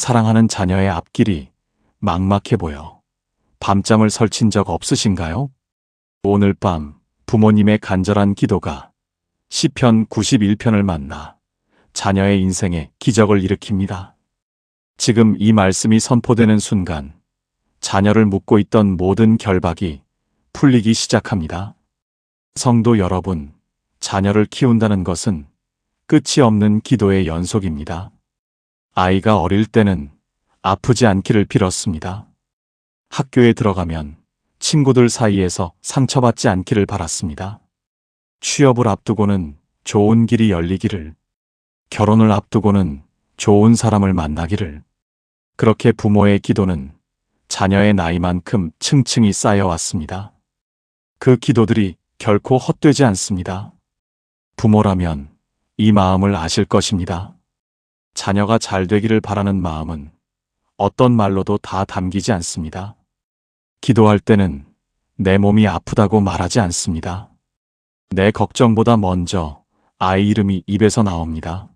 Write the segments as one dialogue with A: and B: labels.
A: 사랑하는 자녀의 앞길이 막막해 보여 밤잠을 설친 적 없으신가요? 오늘 밤 부모님의 간절한 기도가 시편 91편을 만나 자녀의 인생에 기적을 일으킵니다. 지금 이 말씀이 선포되는 순간 자녀를 묶고 있던 모든 결박이 풀리기 시작합니다. 성도 여러분, 자녀를 키운다는 것은 끝이 없는 기도의 연속입니다. 아이가 어릴 때는 아프지 않기를 빌었습니다. 학교에 들어가면 친구들 사이에서 상처받지 않기를 바랐습니다. 취업을 앞두고는 좋은 길이 열리기를, 결혼을 앞두고는 좋은 사람을 만나기를. 그렇게 부모의 기도는 자녀의 나이만큼 층층이 쌓여왔습니다. 그 기도들이 결코 헛되지 않습니다. 부모라면 이 마음을 아실 것입니다. 자녀가 잘 되기를 바라는 마음은 어떤 말로도 다 담기지 않습니다. 기도할 때는 내 몸이 아프다고 말하지 않습니다. 내 걱정보다 먼저 아이 이름이 입에서 나옵니다.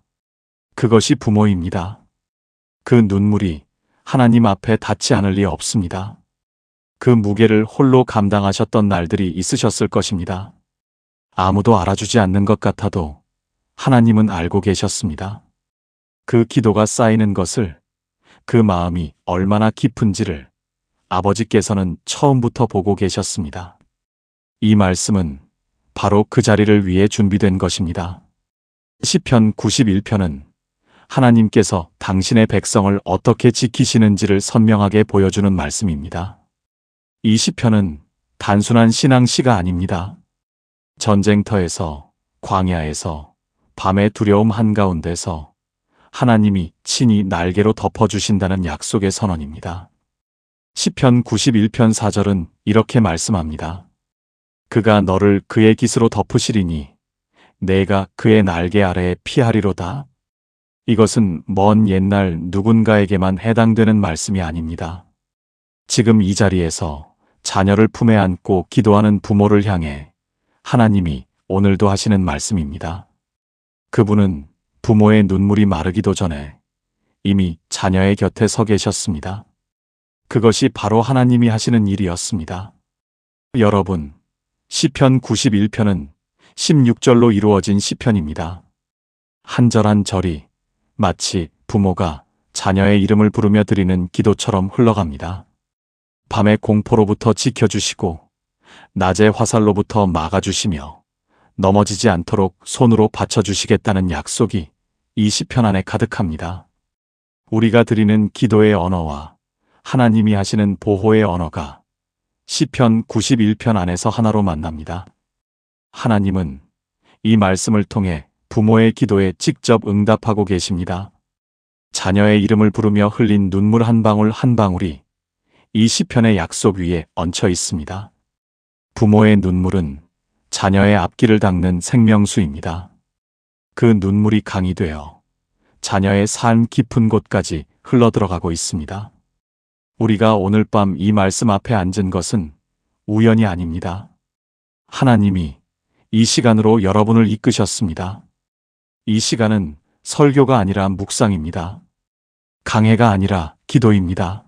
A: 그것이 부모입니다. 그 눈물이 하나님 앞에 닿지 않을 리 없습니다. 그 무게를 홀로 감당하셨던 날들이 있으셨을 것입니다. 아무도 알아주지 않는 것 같아도 하나님은 알고 계셨습니다. 그 기도가 쌓이는 것을, 그 마음이 얼마나 깊은지를 아버지께서는 처음부터 보고 계셨습니다. 이 말씀은 바로 그 자리를 위해 준비된 것입니다. 시편 91편은 하나님께서 당신의 백성을 어떻게 지키시는지를 선명하게 보여주는 말씀입니다. 이 시편은 단순한 신앙시가 아닙니다. 전쟁터에서, 광야에서, 밤의 두려움 한가운데서 하나님이 친히 날개로 덮어주신다는 약속의 선언입니다. 시편 91편 4절은 이렇게 말씀합니다. 그가 너를 그의 깃으로 덮으시리니 내가 그의 날개 아래에 피하리로다. 이것은 먼 옛날 누군가에게만 해당되는 말씀이 아닙니다. 지금 이 자리에서 자녀를 품에 안고 기도하는 부모를 향해 하나님이 오늘도 하시는 말씀입니다. 그분은 부모의 눈물이 마르기도 전에 이미 자녀의 곁에 서 계셨습니다. 그것이 바로 하나님이 하시는 일이었습니다. 여러분, 시편 91편은 16절로 이루어진 시편입니다. 한 절 한 절이 마치 부모가 자녀의 이름을 부르며 드리는 기도처럼 흘러갑니다. 밤의 공포로부터 지켜주시고 낮의 화살로부터 막아주시며 넘어지지 않도록 손으로 받쳐주시겠다는 약속이 이 시편 안에 가득합니다. 우리가 드리는 기도의 언어와 하나님이 하시는 보호의 언어가 시편 91편 안에서 하나로 만납니다. 하나님은 이 말씀을 통해 부모의 기도에 직접 응답하고 계십니다. 자녀의 이름을 부르며 흘린 눈물 한 방울 한 방울이 이 시편의 약속 위에 얹혀 있습니다. 부모의 눈물은 자녀의 앞길을 닦는 생명수입니다. 그 눈물이 강이 되어 자녀의 삶 깊은 곳까지 흘러들어가고 있습니다. 우리가 오늘 밤 이 말씀 앞에 앉은 것은 우연이 아닙니다. 하나님이 이 시간으로 여러분을 이끄셨습니다. 이 시간은 설교가 아니라 묵상입니다. 강해가 아니라 기도입니다.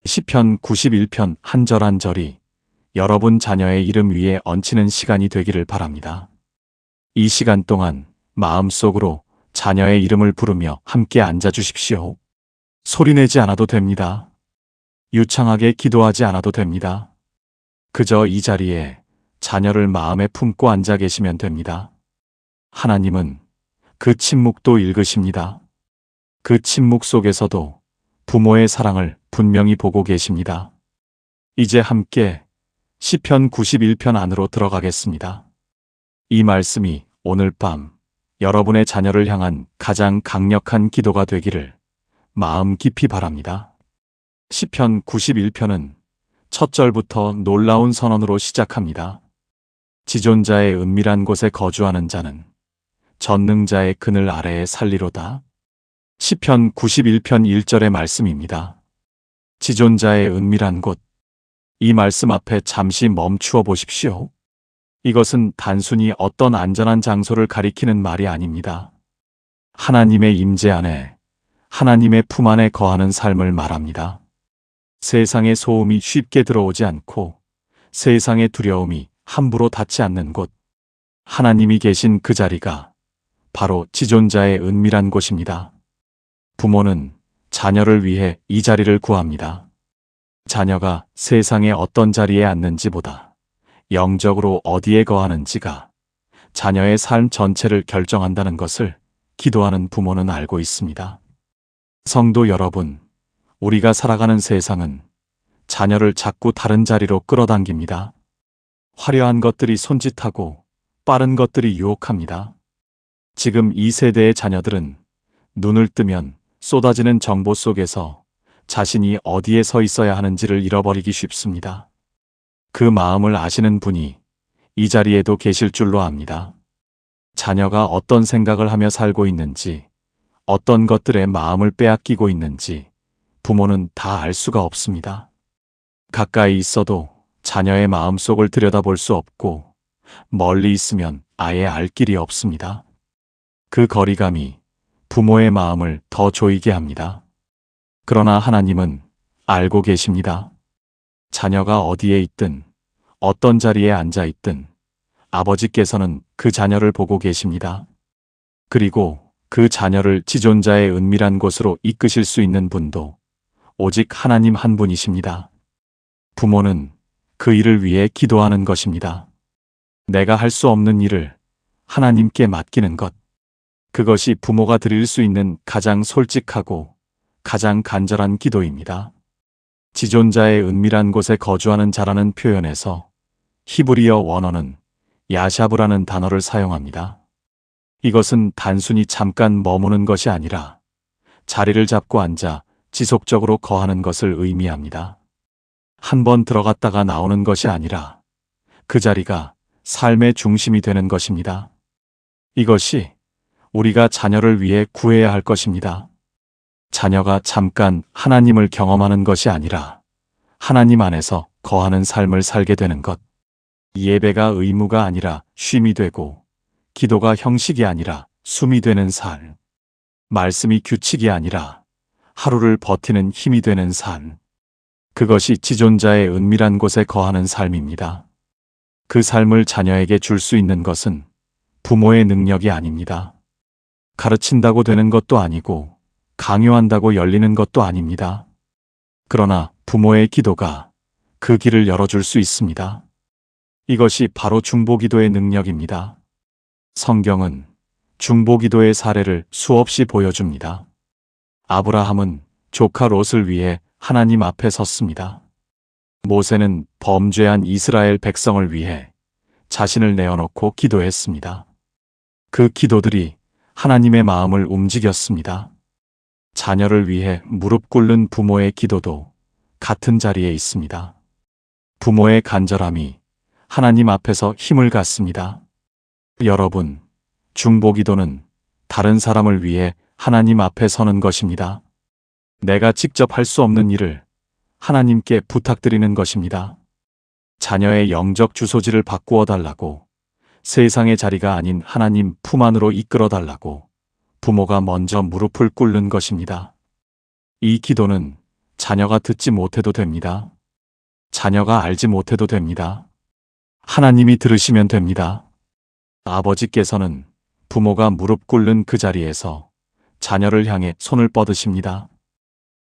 A: 시편 91편 한 절 한 절이 여러분 자녀의 이름 위에 얹히는 시간이 되기를 바랍니다. 이 시간 동안 마음속으로 자녀의 이름을 부르며 함께 앉아주십시오. 소리내지 않아도 됩니다. 유창하게 기도하지 않아도 됩니다. 그저 이 자리에 자녀를 마음에 품고 앉아 계시면 됩니다. 하나님은 그 침묵도 읽으십니다. 그 침묵 속에서도 부모의 사랑을 분명히 보고 계십니다. 이제 함께 시편 91편 안으로 들어가겠습니다. 이 말씀이 오늘 밤 여러분의 자녀를 향한 가장 강력한 기도가 되기를 마음 깊이 바랍니다. 시편 91편은 첫 절부터 놀라운 선언으로 시작합니다. 지존자의 은밀한 곳에 거주하는 자는 전능자의 그늘 아래에 살리로다. 시편 91편 1절의 말씀입니다. 지존자의 은밀한 곳. 이 말씀 앞에 잠시 멈추어 보십시오. 이것은 단순히 어떤 안전한 장소를 가리키는 말이 아닙니다. 하나님의 임재 안에, 하나님의 품 안에 거하는 삶을 말합니다. 세상의 소음이 쉽게 들어오지 않고 세상의 두려움이 함부로 닿지 않는 곳, 하나님이 계신 그 자리가 바로 지존자의 은밀한 곳입니다. 부모는 자녀를 위해 이 자리를 구합니다. 자녀가 세상의 어떤 자리에 앉는지보다 영적으로 어디에 거하는지가 자녀의 삶 전체를 결정한다는 것을 기도하는 부모는 알고 있습니다. 성도 여러분, 우리가 살아가는 세상은 자녀를 자꾸 다른 자리로 끌어당깁니다. 화려한 것들이 손짓하고 빠른 것들이 유혹합니다. 지금 이 세대의 자녀들은 눈을 뜨면 쏟아지는 정보 속에서 자신이 어디에 서 있어야 하는지를 잃어버리기 쉽습니다. 그 마음을 아시는 분이 이 자리에도 계실 줄로 압니다. 자녀가 어떤 생각을 하며 살고 있는지, 어떤 것들에 마음을 빼앗기고 있는지 부모는 다 알 수가 없습니다. 가까이 있어도 자녀의 마음속을 들여다볼 수 없고 멀리 있으면 아예 알 길이 없습니다. 그 거리감이 부모의 마음을 더 조이게 합니다. 그러나 하나님은 알고 계십니다. 자녀가 어디에 있든 어떤 자리에 앉아 있든 아버지께서는 그 자녀를 보고 계십니다. 그리고 그 자녀를 지존자의 은밀한 곳으로 이끄실 수 있는 분도 오직 하나님 한 분이십니다. 부모는 그 일을 위해 기도하는 것입니다. 내가 할 수 없는 일을 하나님께 맡기는 것. 그것이 부모가 드릴 수 있는 가장 솔직하고 가장 간절한 기도입니다. 지존자의 은밀한 곳에 거주하는 자라는 표현에서 히브리어 원어는 야샤브라는 단어를 사용합니다. 이것은 단순히 잠깐 머무는 것이 아니라 자리를 잡고 앉아 지속적으로 거하는 것을 의미합니다. 한 번 들어갔다가 나오는 것이 아니라 그 자리가 삶의 중심이 되는 것입니다. 이것이 우리가 자녀를 위해 구해야 할 것입니다. 자녀가 잠깐 하나님을 경험하는 것이 아니라 하나님 안에서 거하는 삶을 살게 되는 것. 예배가 의무가 아니라 쉼이 되고 기도가 형식이 아니라 숨이 되는 삶. 말씀이 규칙이 아니라 하루를 버티는 힘이 되는 삶. 그것이 지존자의 은밀한 곳에 거하는 삶입니다. 그 삶을 자녀에게 줄 수 있는 것은 부모의 능력이 아닙니다. 가르친다고 되는 것도 아니고 강요한다고 열리는 것도 아닙니다. 그러나 부모의 기도가 그 길을 열어줄 수 있습니다. 이것이 바로 중보기도의 능력입니다. 성경은 중보기도의 사례를 수없이 보여줍니다. 아브라함은 조카 롯을 위해 하나님 앞에 섰습니다. 모세는 범죄한 이스라엘 백성을 위해 자신을 내어놓고 기도했습니다. 그 기도들이 하나님의 마음을 움직였습니다. 자녀를 위해 무릎 꿇는 부모의 기도도 같은 자리에 있습니다. 부모의 간절함이 하나님 앞에서 힘을 갖습니다. 여러분, 중보기도는 다른 사람을 위해 하나님 앞에 서는 것입니다. 내가 직접 할 수 없는 일을 하나님께 부탁드리는 것입니다. 자녀의 영적 주소지를 바꾸어 달라고, 세상의 자리가 아닌 하나님 품 안으로 이끌어 달라고 부모가 먼저 무릎을 꿇는 것입니다. 이 기도는 자녀가 듣지 못해도 됩니다. 자녀가 알지 못해도 됩니다. 하나님이 들으시면 됩니다. 아버지께서는 부모가 무릎 꿇는 그 자리에서 자녀를 향해 손을 뻗으십니다.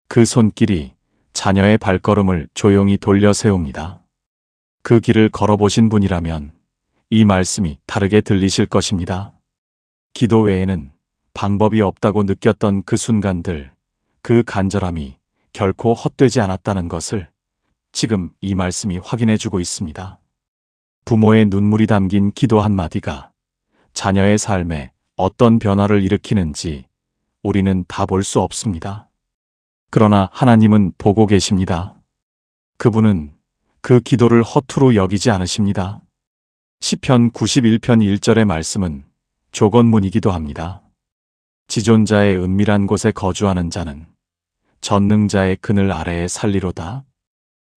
A: 그 손길이 자녀의 발걸음을 조용히 돌려 세웁니다. 그 길을 걸어보신 분이라면 이 말씀이 다르게 들리실 것입니다. 기도 외에는 방법이 없다고 느꼈던 그 순간들, 그 간절함이 결코 헛되지 않았다는 것을 지금 이 말씀이 확인해주고 있습니다. 부모의 눈물이 담긴 기도 한마디가 자녀의 삶에 어떤 변화를 일으키는지 우리는 다 볼 수 없습니다. 그러나 하나님은 보고 계십니다. 그분은 그 기도를 허투루 여기지 않으십니다. 시편 91편 1절의 말씀은 조건문이기도 합니다. 지존자의 은밀한 곳에 거주하는 자는 전능자의 그늘 아래에 살리로다.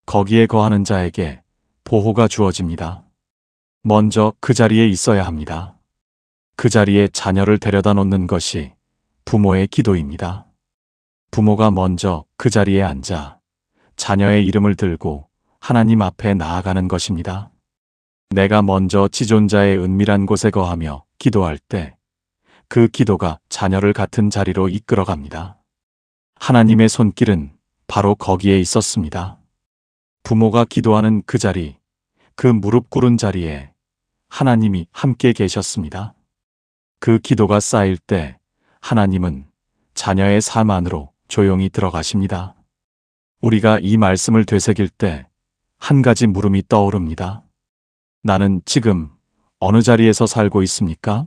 A: 거기에 거하는 자에게 보호가 주어집니다. 먼저 그 자리에 있어야 합니다. 그 자리에 자녀를 데려다 놓는 것이 부모의 기도입니다. 부모가 먼저 그 자리에 앉아 자녀의 이름을 들고 하나님 앞에 나아가는 것입니다. 내가 먼저 지존자의 은밀한 곳에 거하며 기도할 때 그 기도가 자녀를 같은 자리로 이끌어갑니다. 하나님의 손길은 바로 거기에 있었습니다. 부모가 기도하는 그 자리, 그 무릎 꿇은 자리에 하나님이 함께 계셨습니다. 그 기도가 쌓일 때 하나님은 자녀의 삶 안으로 조용히 들어가십니다. 우리가 이 말씀을 되새길 때 한 가지 물음이 떠오릅니다. 나는 지금 어느 자리에서 살고 있습니까?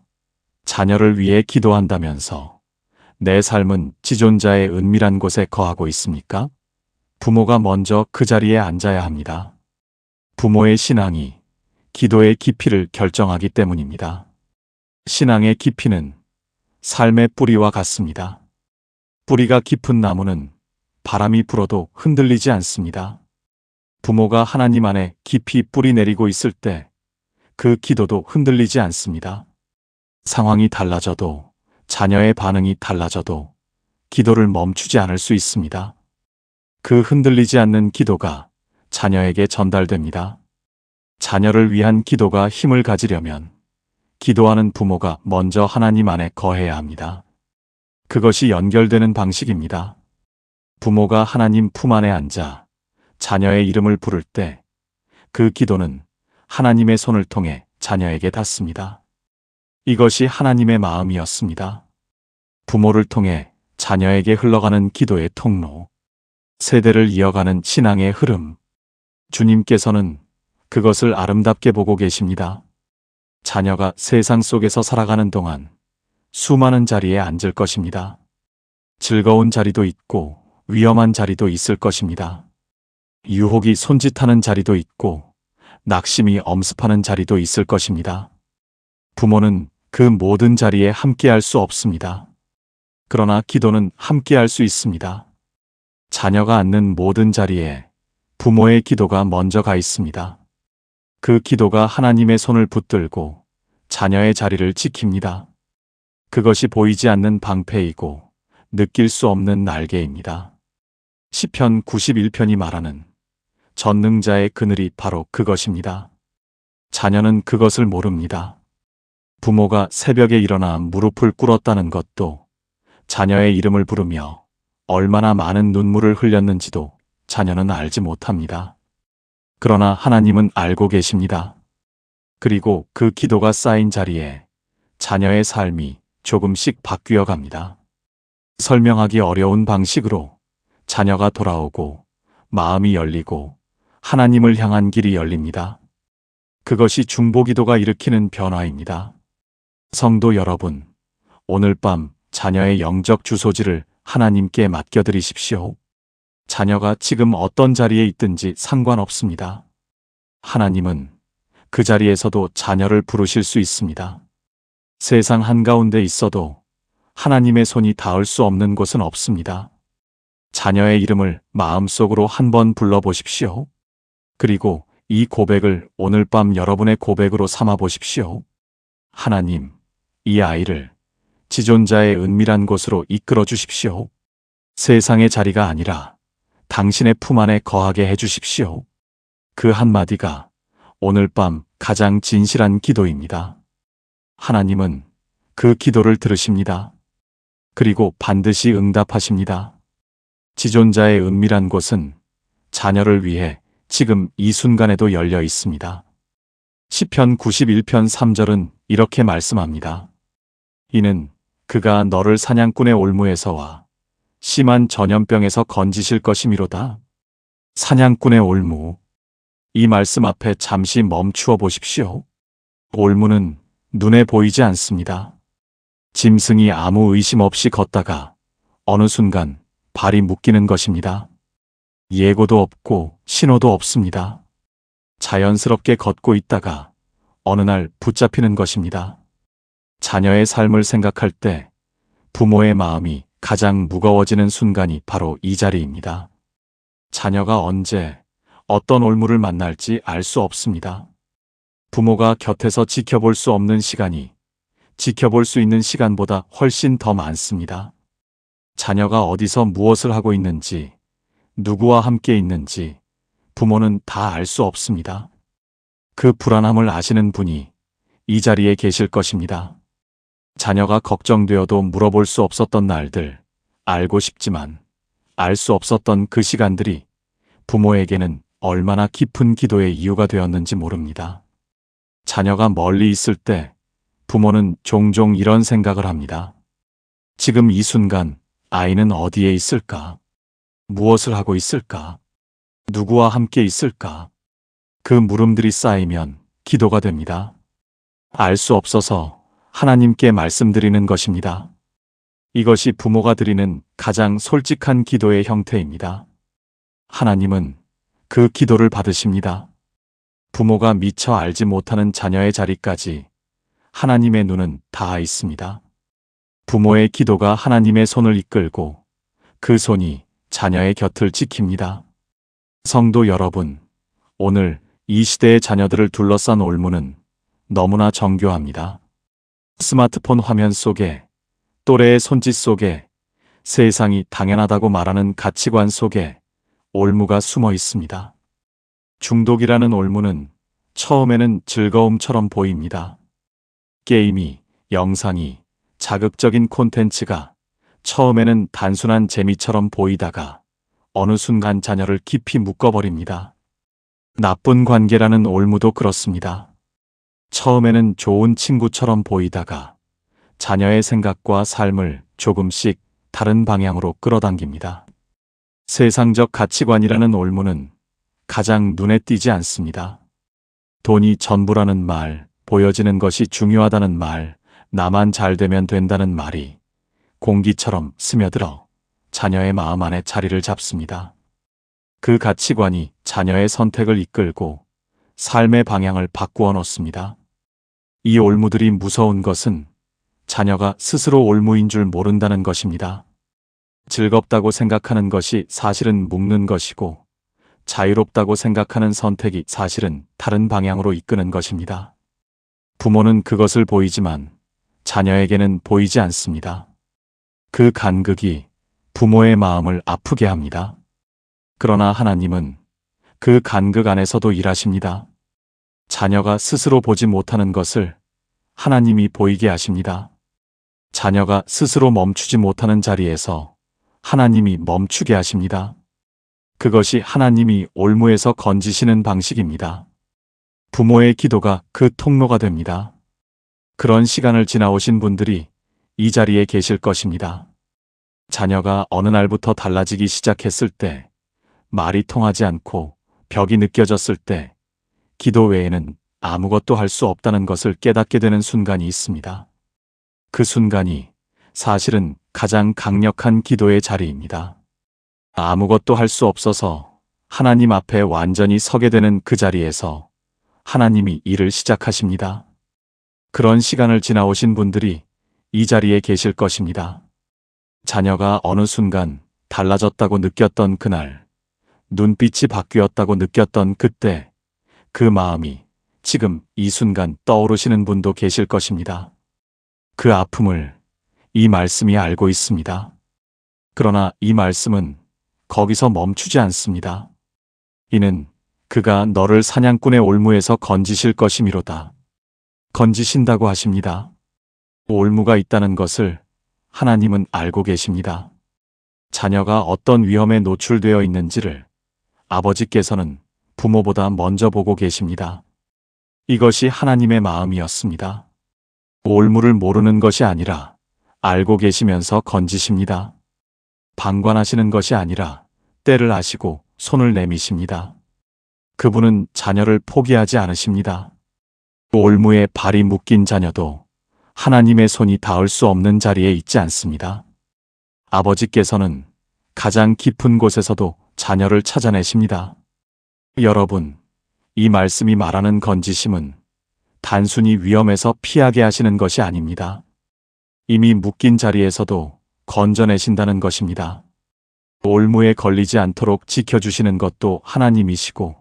A: 자녀를 위해 기도한다면서 내 삶은 지존자의 은밀한 곳에 거하고 있습니까? 부모가 먼저 그 자리에 앉아야 합니다. 부모의 신앙이 기도의 깊이를 결정하기 때문입니다. 신앙의 깊이는 삶의 뿌리와 같습니다. 뿌리가 깊은 나무는 바람이 불어도 흔들리지 않습니다. 부모가 하나님 안에 깊이 뿌리 내리고 있을 때 그 기도도 흔들리지 않습니다. 상황이 달라져도, 자녀의 반응이 달라져도 기도를 멈추지 않을 수 있습니다. 그 흔들리지 않는 기도가 자녀에게 전달됩니다. 자녀를 위한 기도가 힘을 가지려면 기도하는 부모가 먼저 하나님 안에 거해야 합니다. 그것이 연결되는 방식입니다. 부모가 하나님 품 안에 앉아 자녀의 이름을 부를 때 그 기도는 하나님의 손을 통해 자녀에게 닿습니다. 이것이 하나님의 마음이었습니다. 부모를 통해 자녀에게 흘러가는 기도의 통로, 세대를 이어가는 신앙의 흐름. 주님께서는 그것을 아름답게 보고 계십니다. 자녀가 세상 속에서 살아가는 동안 수많은 자리에 앉을 것입니다. 즐거운 자리도 있고 위험한 자리도 있을 것입니다. 유혹이 손짓하는 자리도 있고 낙심이 엄습하는 자리도 있을 것입니다. 부모는 그 모든 자리에 함께할 수 없습니다. 그러나 기도는 함께할 수 있습니다. 자녀가 앉는 모든 자리에 부모의 기도가 먼저 가 있습니다. 그 기도가 하나님의 손을 붙들고 자녀의 자리를 지킵니다. 그것이 보이지 않는 방패이고 느낄 수 없는 날개입니다. 시편 91편이 말하는 전능자의 그늘이 바로 그것입니다. 자녀는 그것을 모릅니다. 부모가 새벽에 일어나 무릎을 꿇었다는 것도, 자녀의 이름을 부르며 얼마나 많은 눈물을 흘렸는지도 자녀는 알지 못합니다. 그러나 하나님은 알고 계십니다. 그리고 그 기도가 쌓인 자리에 자녀의 삶이 조금씩 바뀌어 갑니다. 설명하기 어려운 방식으로 자녀가 돌아오고 마음이 열리고 하나님을 향한 길이 열립니다. 그것이 중보기도가 일으키는 변화입니다. 성도 여러분, 오늘 밤 자녀의 영적 주소지를 하나님께 맡겨드리십시오. 자녀가 지금 어떤 자리에 있든지 상관없습니다. 하나님은 그 자리에서도 자녀를 부르실 수 있습니다. 세상 한가운데 있어도 하나님의 손이 닿을 수 없는 곳은 없습니다. 자녀의 이름을 마음속으로 한번 불러보십시오. 그리고 이 고백을 오늘 밤 여러분의 고백으로 삼아 보십시오. 하나님, 이 아이를 지존자의 은밀한 곳으로 이끌어 주십시오. 세상의 자리가 아니라 당신의 품 안에 거하게 해 주십시오. 그 한마디가 오늘 밤 가장 진실한 기도입니다. 하나님은 그 기도를 들으십니다. 그리고 반드시 응답하십니다. 지존자의 은밀한 곳은 자녀를 위해 지금 이 순간에도 열려 있습니다. 시편 91편 3절은 이렇게 말씀합니다. 이는 그가 너를 사냥꾼의 올무에서와 심한 전염병에서 건지실 것이미로다. 사냥꾼의 올무. 이 말씀 앞에 잠시 멈추어 보십시오. 올무는 눈에 보이지 않습니다. 짐승이 아무 의심 없이 걷다가 어느 순간 발이 묶이는 것입니다. 예고도 없고 신호도 없습니다. 자연스럽게 걷고 있다가 어느 날 붙잡히는 것입니다. 자녀의 삶을 생각할 때 부모의 마음이 가장 무거워지는 순간이 바로 이 자리입니다. 자녀가 언제 어떤 올무를 만날지 알 수 없습니다. 부모가 곁에서 지켜볼 수 없는 시간이 지켜볼 수 있는 시간보다 훨씬 더 많습니다. 자녀가 어디서 무엇을 하고 있는지, 누구와 함께 있는지 부모는 다 알 수 없습니다. 그 불안함을 아시는 분이 이 자리에 계실 것입니다. 자녀가 걱정되어도 물어볼 수 없었던 날들, 알고 싶지만 알 수 없었던 그 시간들이 부모에게는 얼마나 깊은 기도의 이유가 되었는지 모릅니다. 자녀가 멀리 있을 때 부모는 종종 이런 생각을 합니다. 지금 이 순간 아이는 어디에 있을까? 무엇을 하고 있을까? 누구와 함께 있을까? 그 물음들이 쌓이면 기도가 됩니다. 알 수 없어서 하나님께 말씀드리는 것입니다. 이것이 부모가 드리는 가장 솔직한 기도의 형태입니다. 하나님은 그 기도를 받으십니다. 부모가 미처 알지 못하는 자녀의 자리까지 하나님의 눈은 닿아 있습니다. 부모의 기도가 하나님의 손을 이끌고 그 손이 자녀의 곁을 지킵니다. 성도 여러분, 오늘 이 시대의 자녀들을 둘러싼 올무는 너무나 정교합니다. 스마트폰 화면 속에, 또래의 손짓 속에, 세상이 당연하다고 말하는 가치관 속에 올무가 숨어 있습니다. 중독이라는 올무는 처음에는 즐거움처럼 보입니다. 게임이, 영상이, 자극적인 콘텐츠가 처음에는 단순한 재미처럼 보이다가 어느 순간 자녀를 깊이 묶어버립니다. 나쁜 관계라는 올무도 그렇습니다. 처음에는 좋은 친구처럼 보이다가 자녀의 생각과 삶을 조금씩 다른 방향으로 끌어당깁니다. 세상적 가치관이라는 올무는 가장 눈에 띄지 않습니다. 돈이 전부라는 말, 보여지는 것이 중요하다는 말, 나만 잘 되면 된다는 말이 공기처럼 스며들어 자녀의 마음 안에 자리를 잡습니다. 그 가치관이 자녀의 선택을 이끌고 삶의 방향을 바꾸어 놓습니다. 이 올무들이 무서운 것은 자녀가 스스로 올무인 줄 모른다는 것입니다. 즐겁다고 생각하는 것이 사실은 묶는 것이고 자유롭다고 생각하는 선택이 사실은 다른 방향으로 이끄는 것입니다. 부모는 그것을 보이지만 자녀에게는 보이지 않습니다. 그 간극이 부모의 마음을 아프게 합니다. 그러나 하나님은 그 간극 안에서도 일하십니다. 자녀가 스스로 보지 못하는 것을 하나님이 보이게 하십니다. 자녀가 스스로 멈추지 못하는 자리에서 하나님이 멈추게 하십니다. 그것이 하나님이 올무에서 건지시는 방식입니다. 부모의 기도가 그 통로가 됩니다. 그런 시간을 지나오신 분들이 이 자리에 계실 것입니다. 자녀가 어느 날부터 달라지기 시작했을 때, 말이 통하지 않고 벽이 느껴졌을 때, 기도 외에는 아무것도 할 수 없다는 것을 깨닫게 되는 순간이 있습니다. 그 순간이 사실은 가장 강력한 기도의 자리입니다. 아무것도 할 수 없어서 하나님 앞에 완전히 서게 되는 그 자리에서 하나님이 일을 시작하십니다. 그런 시간을 지나오신 분들이 이 자리에 계실 것입니다. 자녀가 어느 순간 달라졌다고 느꼈던 그날, 눈빛이 바뀌었다고 느꼈던 그때, 그 마음이 지금 이 순간 떠오르시는 분도 계실 것입니다. 그 아픔을 이 말씀이 알고 있습니다. 그러나 이 말씀은 거기서 멈추지 않습니다. 이는 그가 너를 사냥꾼의 올무에서 건지실 것이미로다. 건지신다고 하십니다. 올무가 있다는 것을 하나님은 알고 계십니다. 자녀가 어떤 위험에 노출되어 있는지를 아버지께서는 부모보다 먼저 보고 계십니다. 이것이 하나님의 마음이었습니다. 올무를 모르는 것이 아니라 알고 계시면서 건지십니다. 방관하시는 것이 아니라 때를 아시고 손을 내미십니다. 그분은 자녀를 포기하지 않으십니다. 올무에 발이 묶인 자녀도 하나님의 손이 닿을 수 없는 자리에 있지 않습니다. 아버지께서는 가장 깊은 곳에서도 자녀를 찾아내십니다. 여러분, 이 말씀이 말하는 건지심은 단순히 위험에서 피하게 하시는 것이 아닙니다. 이미 묶인 자리에서도 건져내신다는 것입니다. 올무에 걸리지 않도록 지켜주시는 것도 하나님이시고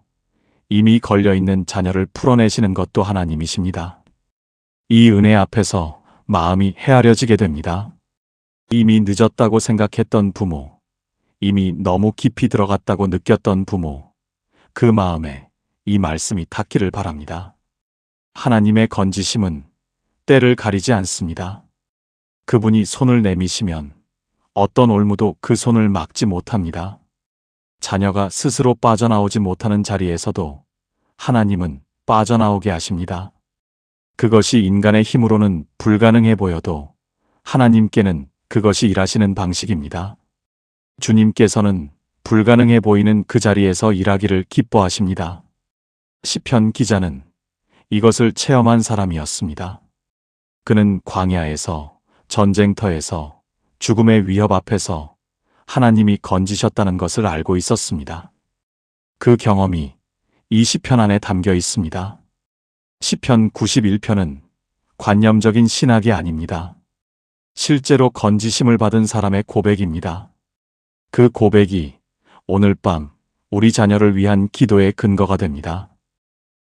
A: 이미 걸려있는 자녀를 풀어내시는 것도 하나님이십니다. 이 은혜 앞에서 마음이 헤아려지게 됩니다. 이미 늦었다고 생각했던 부모, 이미 너무 깊이 들어갔다고 느꼈던 부모, 그 마음에 이 말씀이 닿기를 바랍니다. 하나님의 건지심은 때를 가리지 않습니다. 그분이 손을 내미시면 어떤 올무도 그 손을 막지 못합니다. 자녀가 스스로 빠져나오지 못하는 자리에서도 하나님은 빠져나오게 하십니다. 그것이 인간의 힘으로는 불가능해 보여도 하나님께는 그것이 일하시는 방식입니다. 주님께서는 불가능해 보이는 그 자리에서 일하기를 기뻐하십니다. 시편 기자는 이것을 체험한 사람이었습니다. 그는 광야에서, 전쟁터에서, 죽음의 위협 앞에서 하나님이 건지셨다는 것을 알고 있었습니다. 그 경험이 이 시편 안에 담겨 있습니다. 시편 91편은 관념적인 신학이 아닙니다. 실제로 건지심을 받은 사람의 고백입니다. 그 고백이 오늘 밤 우리 자녀를 위한 기도의 근거가 됩니다.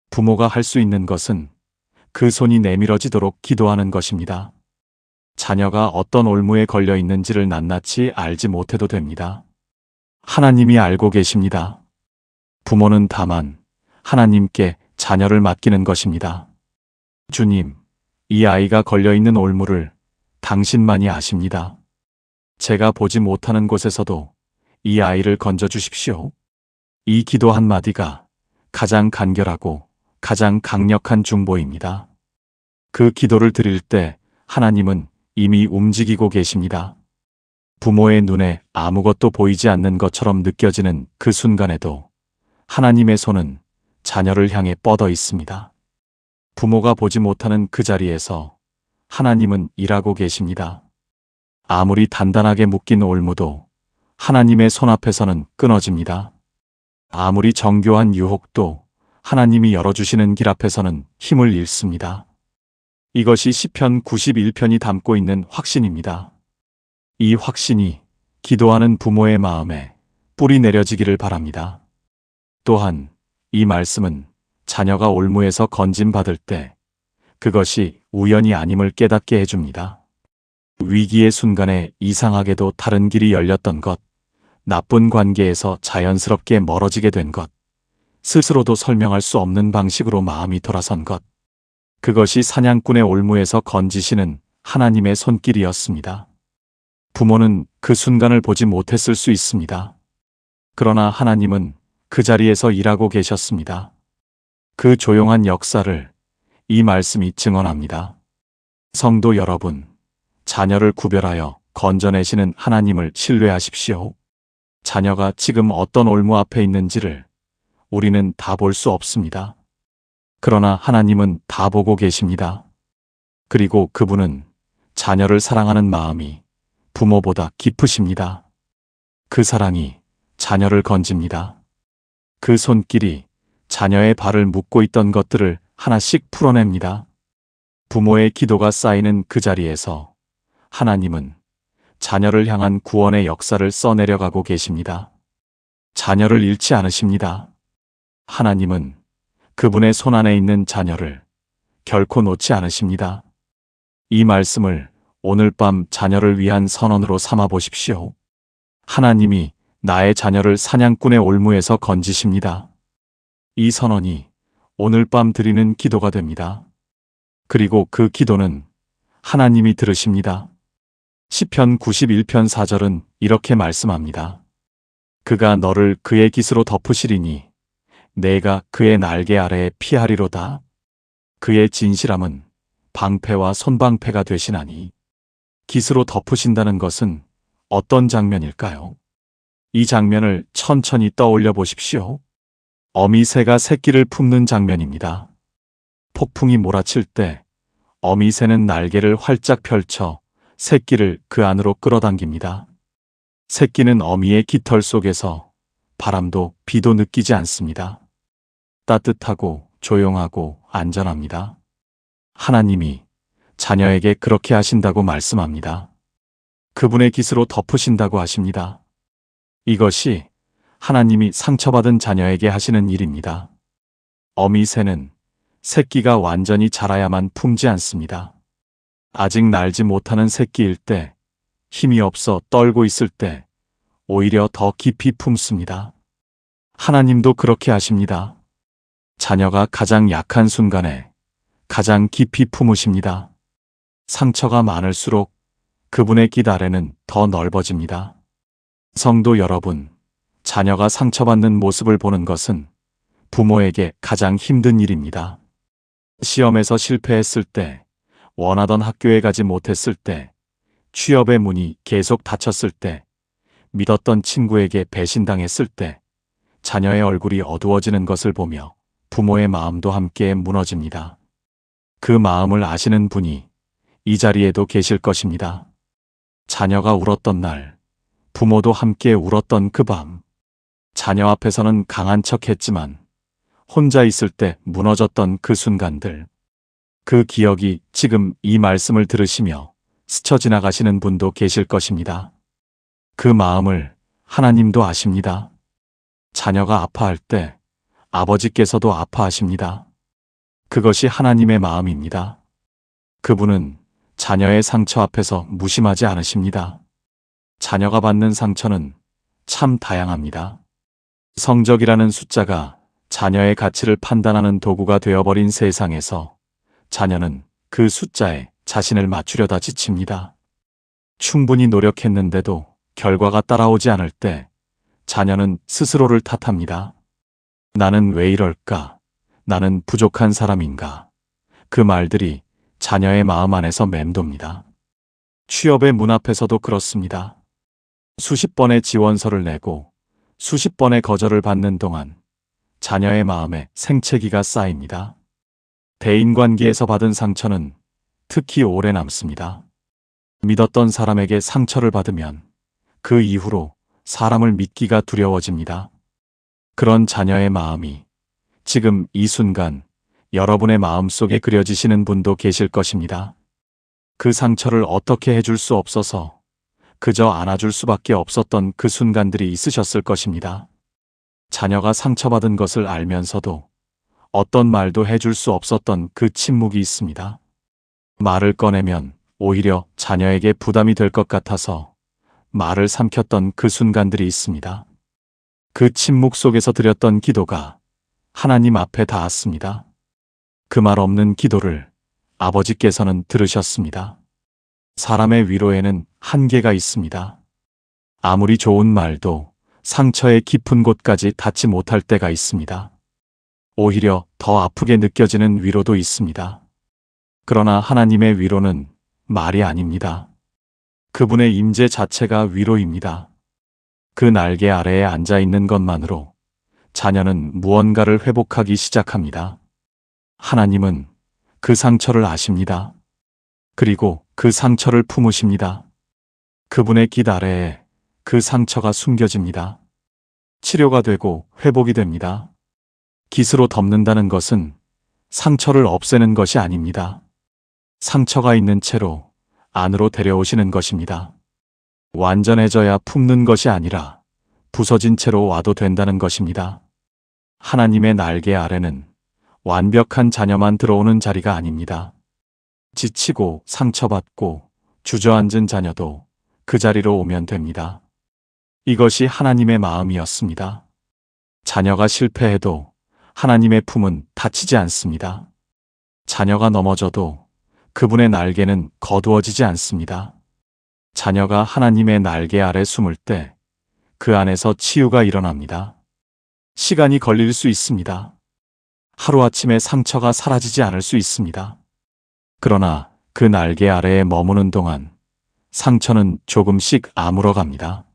A: 부모가 할 수 있는 것은 그 손이 내밀어지도록 기도하는 것입니다. 자녀가 어떤 올무에 걸려 있는지를 낱낱이 알지 못해도 됩니다. 하나님이 알고 계십니다. 부모는 다만 하나님께 자녀를 맡기는 것입니다. 주님, 이 아이가 걸려 있는 올무를 당신만이 아십니다. 제가 보지 못하는 곳에서도 이 아이를 건져 주십시오. 이 기도 한마디가 가장 간결하고 가장 강력한 중보입니다. 그 기도를 드릴 때 하나님은 이미 움직이고 계십니다. 부모의 눈에 아무것도 보이지 않는 것처럼 느껴지는 그 순간에도 하나님의 손은 자녀를 향해 뻗어 있습니다. 부모가 보지 못하는 그 자리에서 하나님은 일하고 계십니다. 아무리 단단하게 묶인 올무도 하나님의 손 앞에서는 끊어집니다. 아무리 정교한 유혹도 하나님이 열어주시는 길 앞에서는 힘을 잃습니다. 이것이 시편 91편이 담고 있는 확신입니다. 이 확신이 기도하는 부모의 마음에 뿌리 내려지기를 바랍니다. 또한 이 말씀은 자녀가 올무에서 건짐받을 때 그것이 우연이 아님을 깨닫게 해줍니다. 위기의 순간에 이상하게도 다른 길이 열렸던 것, 나쁜 관계에서 자연스럽게 멀어지게 된 것, 스스로도 설명할 수 없는 방식으로 마음이 돌아선 것, 그것이 사냥꾼의 올무에서 건지시는 하나님의 손길이었습니다. 부모는 그 순간을 보지 못했을 수 있습니다. 그러나 하나님은 그 자리에서 일하고 계셨습니다. 그 조용한 역사를 이 말씀이 증언합니다. 성도 여러분, 자녀를 구별하여 건져내시는 하나님을 신뢰하십시오. 자녀가 지금 어떤 올무 앞에 있는지를 우리는 다 볼 수 없습니다. 그러나 하나님은 다 보고 계십니다. 그리고 그분은 자녀를 사랑하는 마음이 부모보다 깊으십니다. 그 사랑이 자녀를 건집니다. 그 손길이 자녀의 발을 묶고 있던 것들을 하나씩 풀어냅니다. 부모의 기도가 쌓이는 그 자리에서 하나님은 자녀를 향한 구원의 역사를 써내려가고 계십니다. 자녀를 잃지 않으십니다. 하나님은 그분의 손 안에 있는 자녀를 결코 놓지 않으십니다. 이 말씀을 오늘 밤 자녀를 위한 선언으로 삼아 보십시오. 하나님이 나의 자녀를 사냥꾼의 올무에서 건지십니다. 이 선언이 오늘 밤 드리는 기도가 됩니다. 그리고 그 기도는 하나님이 들으십니다. 시편 91편 4절은 이렇게 말씀합니다. 그가 너를 그의 깃으로 덮으시리니 내가 그의 날개 아래에 피하리로다. 그의 진실함은 방패와 손방패가 되시나니. 깃으로 덮으신다는 것은 어떤 장면일까요? 이 장면을 천천히 떠올려 보십시오. 어미새가 새끼를 품는 장면입니다. 폭풍이 몰아칠 때 어미새는 날개를 활짝 펼쳐 새끼를 그 안으로 끌어당깁니다. 새끼는 어미의 깃털 속에서 바람도 비도 느끼지 않습니다. 따뜻하고 조용하고 안전합니다. 하나님이 자녀에게 그렇게 하신다고 말씀합니다. 그분의 깃으로 덮으신다고 하십니다. 이것이 하나님이 상처받은 자녀에게 하시는 일입니다. 어미새는 새끼가 완전히 자라야만 품지 않습니다. 아직 날지 못하는 새끼일 때 힘이 없어 떨고 있을 때 오히려 더 깊이 품습니다. 하나님도 그렇게 하십니다. 자녀가 가장 약한 순간에 가장 깊이 품으십니다. 상처가 많을수록 그분의 깃 아래는 더 넓어집니다. 성도 여러분, 자녀가 상처받는 모습을 보는 것은 부모에게 가장 힘든 일입니다. 시험에서 실패했을 때, 원하던 학교에 가지 못했을 때, 취업의 문이 계속 닫혔을 때, 믿었던 친구에게 배신당했을 때, 자녀의 얼굴이 어두워지는 것을 보며 부모의 마음도 함께 무너집니다. 그 마음을 아시는 분이 이 자리에도 계실 것입니다. 자녀가 울었던 날, 부모도 함께 울었던 그 밤, 자녀 앞에서는 강한 척 했지만 혼자 있을 때 무너졌던 그 순간들, 그 기억이 지금 이 말씀을 들으시며 스쳐 지나가시는 분도 계실 것입니다. 그 마음을 하나님도 아십니다. 자녀가 아파할 때 아버지께서도 아파하십니다. 그것이 하나님의 마음입니다. 그분은 자녀의 상처 앞에서 무심하지 않으십니다. 자녀가 받는 상처는 참 다양합니다. 성적이라는 숫자가 자녀의 가치를 판단하는 도구가 되어버린 세상에서 자녀는 그 숫자에 자신을 맞추려다 지칩니다. 충분히 노력했는데도 결과가 따라오지 않을 때 자녀는 스스로를 탓합니다. 나는 왜 이럴까? 나는 부족한 사람인가? 그 말들이 자녀의 마음 안에서 맴돕니다. 취업의 문 앞에서도 그렇습니다. 수십 번의 지원서를 내고 수십 번의 거절을 받는 동안 자녀의 마음에 생채기가 쌓입니다. 대인관계에서 받은 상처는 특히 오래 남습니다. 믿었던 사람에게 상처를 받으면 그 이후로 사람을 믿기가 두려워집니다. 그런 자녀의 마음이 지금 이 순간 여러분의 마음속에 그려지시는 분도 계실 것입니다. 그 상처를 어떻게 해줄 수 없어서 그저 안아줄 수밖에 없었던 그 순간들이 있으셨을 것입니다. 자녀가 상처받은 것을 알면서도 어떤 말도 해줄 수 없었던 그 침묵이 있습니다. 말을 꺼내면 오히려 자녀에게 부담이 될 것 같아서 말을 삼켰던 그 순간들이 있습니다. 그 침묵 속에서 드렸던 기도가 하나님 앞에 닿았습니다. 그 말 없는 기도를 아버지께서는 들으셨습니다. 사람의 위로에는 한계가 있습니다. 아무리 좋은 말도 상처의 깊은 곳까지 닿지 못할 때가 있습니다. 오히려 더 아프게 느껴지는 위로도 있습니다. 그러나 하나님의 위로는 말이 아닙니다. 그분의 임재 자체가 위로입니다. 그 날개 아래에 앉아 있는 것만으로 자녀는 무언가를 회복하기 시작합니다. 하나님은 그 상처를 아십니다. 그리고 그 상처를 품으십니다. 그분의 깃 아래에 그 상처가 숨겨집니다. 치료가 되고 회복이 됩니다. 깃으로 덮는다는 것은 상처를 없애는 것이 아닙니다. 상처가 있는 채로 안으로 데려오시는 것입니다. 완전해져야 품는 것이 아니라 부서진 채로 와도 된다는 것입니다. 하나님의 날개 아래는 완벽한 자녀만 들어오는 자리가 아닙니다. 지치고 상처받고 주저앉은 자녀도 그 자리로 오면 됩니다. 이것이 하나님의 마음이었습니다. 자녀가 실패해도 하나님의 품은 다치지 않습니다. 자녀가 넘어져도 그분의 날개는 거두어지지 않습니다. 자녀가 하나님의 날개 아래 숨을 때 그 안에서 치유가 일어납니다. 시간이 걸릴 수 있습니다. 하루아침에 상처가 사라지지 않을 수 있습니다. 그러나 그 날개 아래에 머무는 동안 상처는 조금씩 아물어갑니다.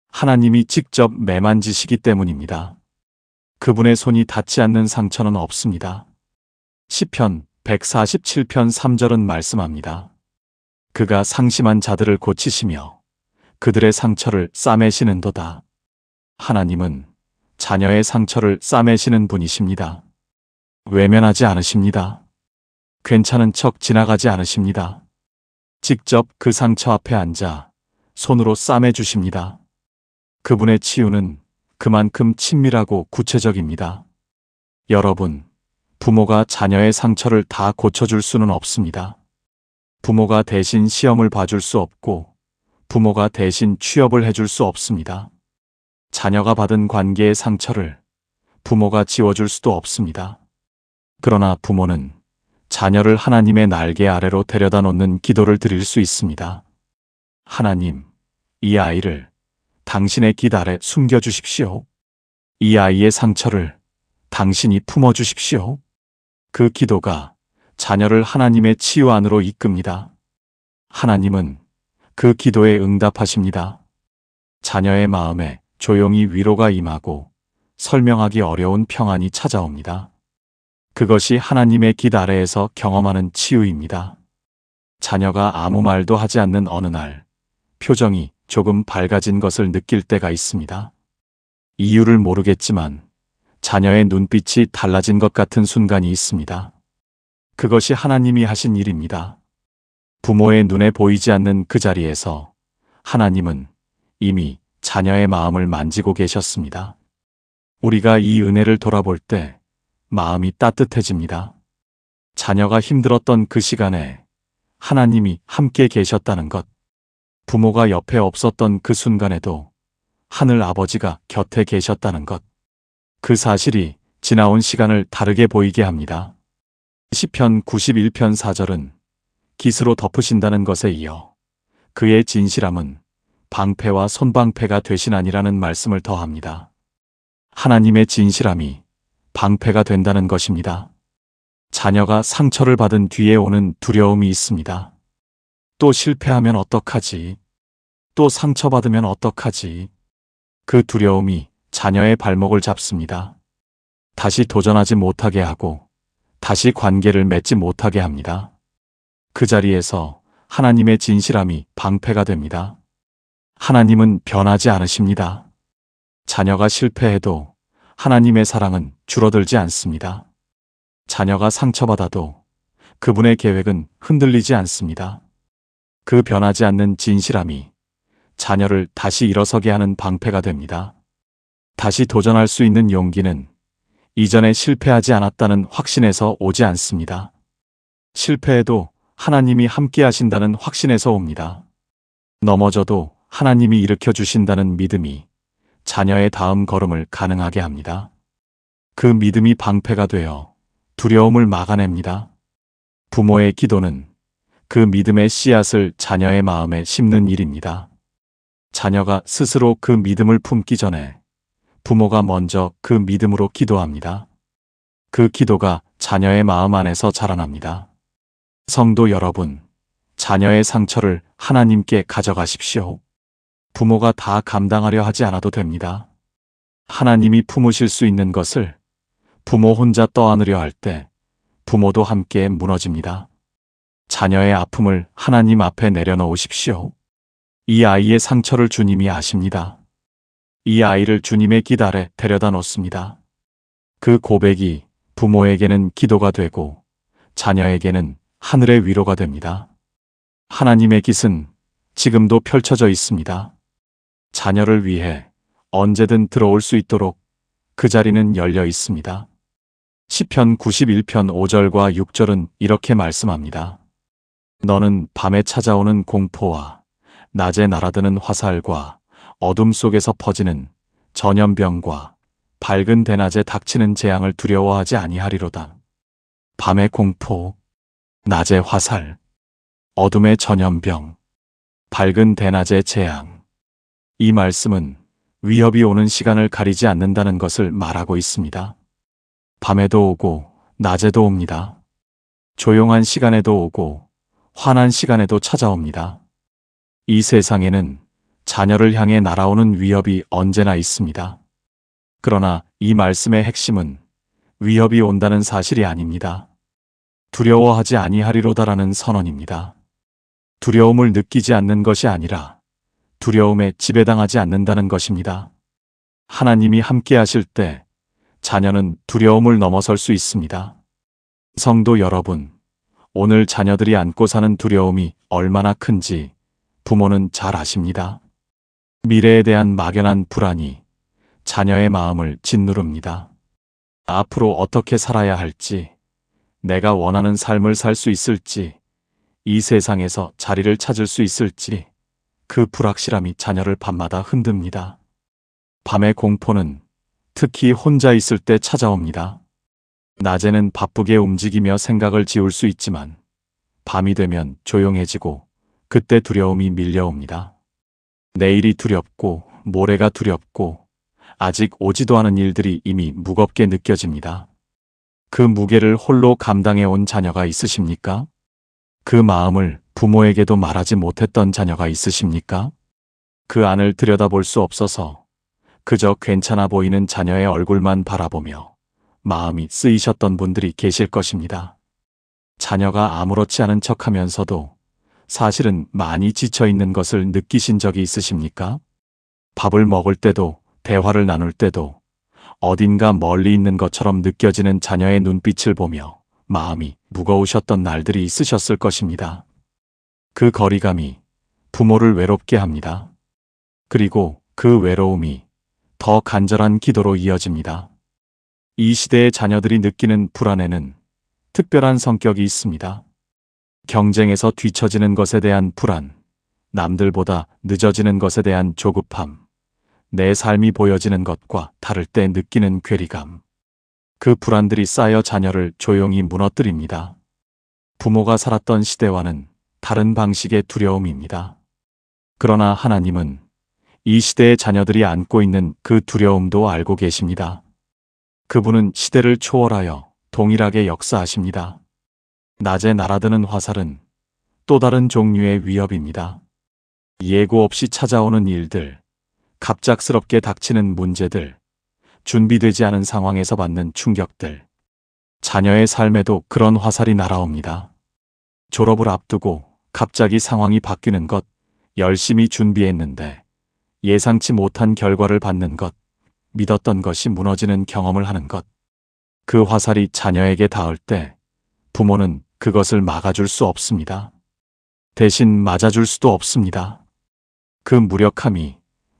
A: 하나님이 직접 매만지시기 때문입니다. 그분의 손이 닿지 않는 상처는 없습니다. 시편 147편 3절은 말씀합니다. 그가 상심한 자들을 고치시며 그들의 상처를 싸매시는도다. 하나님은 자녀의 상처를 싸매시는 분이십니다. 외면하지 않으십니다. 괜찮은 척 지나가지 않으십니다. 직접 그 상처 앞에 앉아 손으로 싸매주십니다. 그분의 치유는 그만큼 친밀하고 구체적입니다. 여러분, 부모가 자녀의 상처를 다 고쳐줄 수는 없습니다. 부모가 대신 시험을 봐줄 수 없고 부모가 대신 취업을 해줄 수 없습니다. 자녀가 받은 관계의 상처를 부모가 지워줄 수도 없습니다. 그러나 부모는 자녀를 하나님의 날개 아래로 데려다 놓는 기도를 드릴 수 있습니다. 하나님, 이 아이를 당신의 깃 아래 숨겨주십시오. 이 아이의 상처를 당신이 품어주십시오. 그 기도가 자녀를 하나님의 치유 안으로 이끕니다. 하나님은 그 기도에 응답하십니다. 자녀의 마음에 조용히 위로가 임하고 설명하기 어려운 평안이 찾아옵니다. 그것이 하나님의 깃 아래에서 경험하는 치유입니다. 자녀가 아무 말도 하지 않는 어느 날, 표정이 조금 밝아진 것을 느낄 때가 있습니다. 이유를 모르겠지만 자녀의 눈빛이 달라진 것 같은 순간이 있습니다. 그것이 하나님이 하신 일입니다. 부모의 눈에 보이지 않는 그 자리에서 하나님은 이미 자녀의 마음을 만지고 계셨습니다. 우리가 이 은혜를 돌아볼 때 마음이 따뜻해집니다. 자녀가 힘들었던 그 시간에 하나님이 함께 계셨다는 것, 부모가 옆에 없었던 그 순간에도 하늘 아버지가 곁에 계셨다는 것, 그 사실이 지나온 시간을 다르게 보이게 합니다. 시편 91편 4절은 깃으로 덮으신다는 것에 이어 그의 진실함은 방패와 손방패가 되시나니라는 말씀을 더합니다. 하나님의 진실함이 방패가 된다는 것입니다. 자녀가 상처를 받은 뒤에 오는 두려움이 있습니다. 또 실패하면 어떡하지? 또 상처받으면 어떡하지? 그 두려움이 자녀의 발목을 잡습니다. 다시 도전하지 못하게 하고 다시 관계를 맺지 못하게 합니다. 그 자리에서 하나님의 진실함이 방패가 됩니다. 하나님은 변하지 않으십니다. 자녀가 실패해도 하나님의 사랑은 줄어들지 않습니다. 자녀가 상처받아도 그분의 계획은 흔들리지 않습니다. 그 변하지 않는 진실함이 자녀를 다시 일어서게 하는 방패가 됩니다. 다시 도전할 수 있는 용기는 이전에 실패하지 않았다는 확신에서 오지 않습니다. 실패해도 하나님이 함께 하신다는 확신에서 옵니다. 넘어져도 하나님이 일으켜 주신다는 믿음이 자녀의 다음 걸음을 가능하게 합니다. 그 믿음이 방패가 되어 두려움을 막아냅니다. 부모의 기도는 그 믿음의 씨앗을 자녀의 마음에 심는 일입니다. 자녀가 스스로 그 믿음을 품기 전에 부모가 먼저 그 믿음으로 기도합니다. 그 기도가 자녀의 마음 안에서 자라납니다. 성도 여러분, 자녀의 상처를 하나님께 가져가십시오. 부모가 다 감당하려 하지 않아도 됩니다. 하나님이 품으실 수 있는 것을 부모 혼자 떠안으려 할 때 부모도 함께 무너집니다. 자녀의 아픔을 하나님 앞에 내려놓으십시오. 이 아이의 상처를 주님이 아십니다. 이 아이를 주님의 깃 아래 데려다 놓습니다. 그 고백이 부모에게는 기도가 되고 자녀에게는 하늘의 위로가 됩니다. 하나님의 깃은 지금도 펼쳐져 있습니다. 자녀를 위해 언제든 들어올 수 있도록 그 자리는 열려 있습니다. 시편 91편 5절과 6절은 이렇게 말씀합니다. 너는 밤에 찾아오는 공포와 낮에 날아드는 화살과 어둠 속에서 퍼지는 전염병과 밝은 대낮에 닥치는 재앙을 두려워하지 아니하리로다. 밤의 공포, 낮의 화살, 어둠의 전염병, 밝은 대낮의 재앙. 이 말씀은 위협이 오는 시간을 가리지 않는다는 것을 말하고 있습니다. 밤에도 오고 낮에도 옵니다. 조용한 시간에도 오고 환한 시간에도 찾아옵니다. 이 세상에는 자녀를 향해 날아오는 위협이 언제나 있습니다. 그러나 이 말씀의 핵심은 위협이 온다는 사실이 아닙니다. 두려워하지 아니하리로다라는 선언입니다. 두려움을 느끼지 않는 것이 아니라 두려움에 지배당하지 않는다는 것입니다. 하나님이 함께 하실 때 자녀는 두려움을 넘어설 수 있습니다. 성도 여러분, 오늘 자녀들이 안고 사는 두려움이 얼마나 큰지 부모는 잘 아십니다. 미래에 대한 막연한 불안이 자녀의 마음을 짓누릅니다. 앞으로 어떻게 살아야 할지, 내가 원하는 삶을 살 수 있을지, 이 세상에서 자리를 찾을 수 있을지, 그 불확실함이 자녀를 밤마다 흔듭니다. 밤의 공포는 특히 혼자 있을 때 찾아옵니다. 낮에는 바쁘게 움직이며 생각을 지울 수 있지만 밤이 되면 조용해지고 그때 두려움이 밀려옵니다. 내일이 두렵고 모레가 두렵고 아직 오지도 않은 일들이 이미 무겁게 느껴집니다. 그 무게를 홀로 감당해 온 자녀가 있으십니까? 그 마음을 부모에게도 말하지 못했던 자녀가 있으십니까? 그 안을 들여다볼 수 없어서 그저 괜찮아 보이는 자녀의 얼굴만 바라보며 마음이 쓰이셨던 분들이 계실 것입니다. 자녀가 아무렇지 않은 척하면서도 사실은 많이 지쳐 있는 것을 느끼신 적이 있으십니까? 밥을 먹을 때도 대화를 나눌 때도 어딘가 멀리 있는 것처럼 느껴지는 자녀의 눈빛을 보며 마음이 무거우셨던 날들이 있으셨을 것입니다. 그 거리감이 부모를 외롭게 합니다. 그리고 그 외로움이 더 간절한 기도로 이어집니다. 이 시대의 자녀들이 느끼는 불안에는 특별한 성격이 있습니다. 경쟁에서 뒤처지는 것에 대한 불안, 남들보다 늦어지는 것에 대한 조급함, 내 삶이 보여지는 것과 다를 때 느끼는 괴리감. 그 불안들이 쌓여 자녀를 조용히 무너뜨립니다. 부모가 살았던 시대와는 다른 방식의 두려움입니다. 그러나 하나님은 이 시대의 자녀들이 안고 있는 그 두려움도 알고 계십니다. 그분은 시대를 초월하여 동일하게 역사하십니다. 낮에 날아드는 화살은 또 다른 종류의 위협입니다. 예고 없이 찾아오는 일들, 갑작스럽게 닥치는 문제들, 준비되지 않은 상황에서 받는 충격들. 자녀의 삶에도 그런 화살이 날아옵니다. 졸업을 앞두고 갑자기 상황이 바뀌는 것, 열심히 준비했는데 예상치 못한 결과를 받는 것, 믿었던 것이 무너지는 경험을 하는 것. 그 화살이 자녀에게 닿을 때 부모는 그것을 막아줄 수 없습니다. 대신 맞아줄 수도 없습니다. 그 무력함이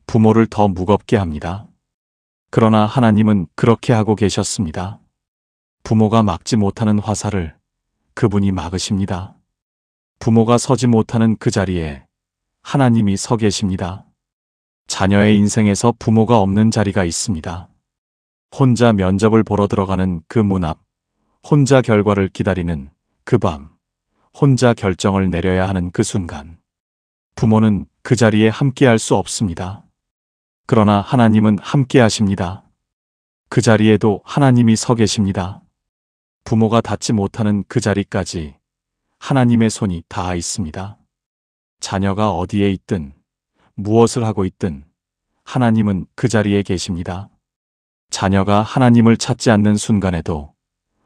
A: 부모를 더 무겁게 합니다. 그러나 하나님은 그렇게 하고 계셨습니다. 부모가 막지 못하는 화살을 그분이 막으십니다. 부모가 서지 못하는 그 자리에 하나님이 서 계십니다. 자녀의 인생에서 부모가 없는 자리가 있습니다. 혼자 면접을 보러 들어가는 그 문 앞, 혼자 결과를 기다리는 그 밤, 혼자 결정을 내려야 하는 그 순간. 부모는 그 자리에 함께할 수 없습니다. 그러나 하나님은 함께 하십니다. 그 자리에도 하나님이 서 계십니다. 부모가 닿지 못하는 그 자리까지 하나님의 손이 닿아 있습니다. 자녀가 어디에 있든 무엇을 하고 있든 하나님은 그 자리에 계십니다. 자녀가 하나님을 찾지 않는 순간에도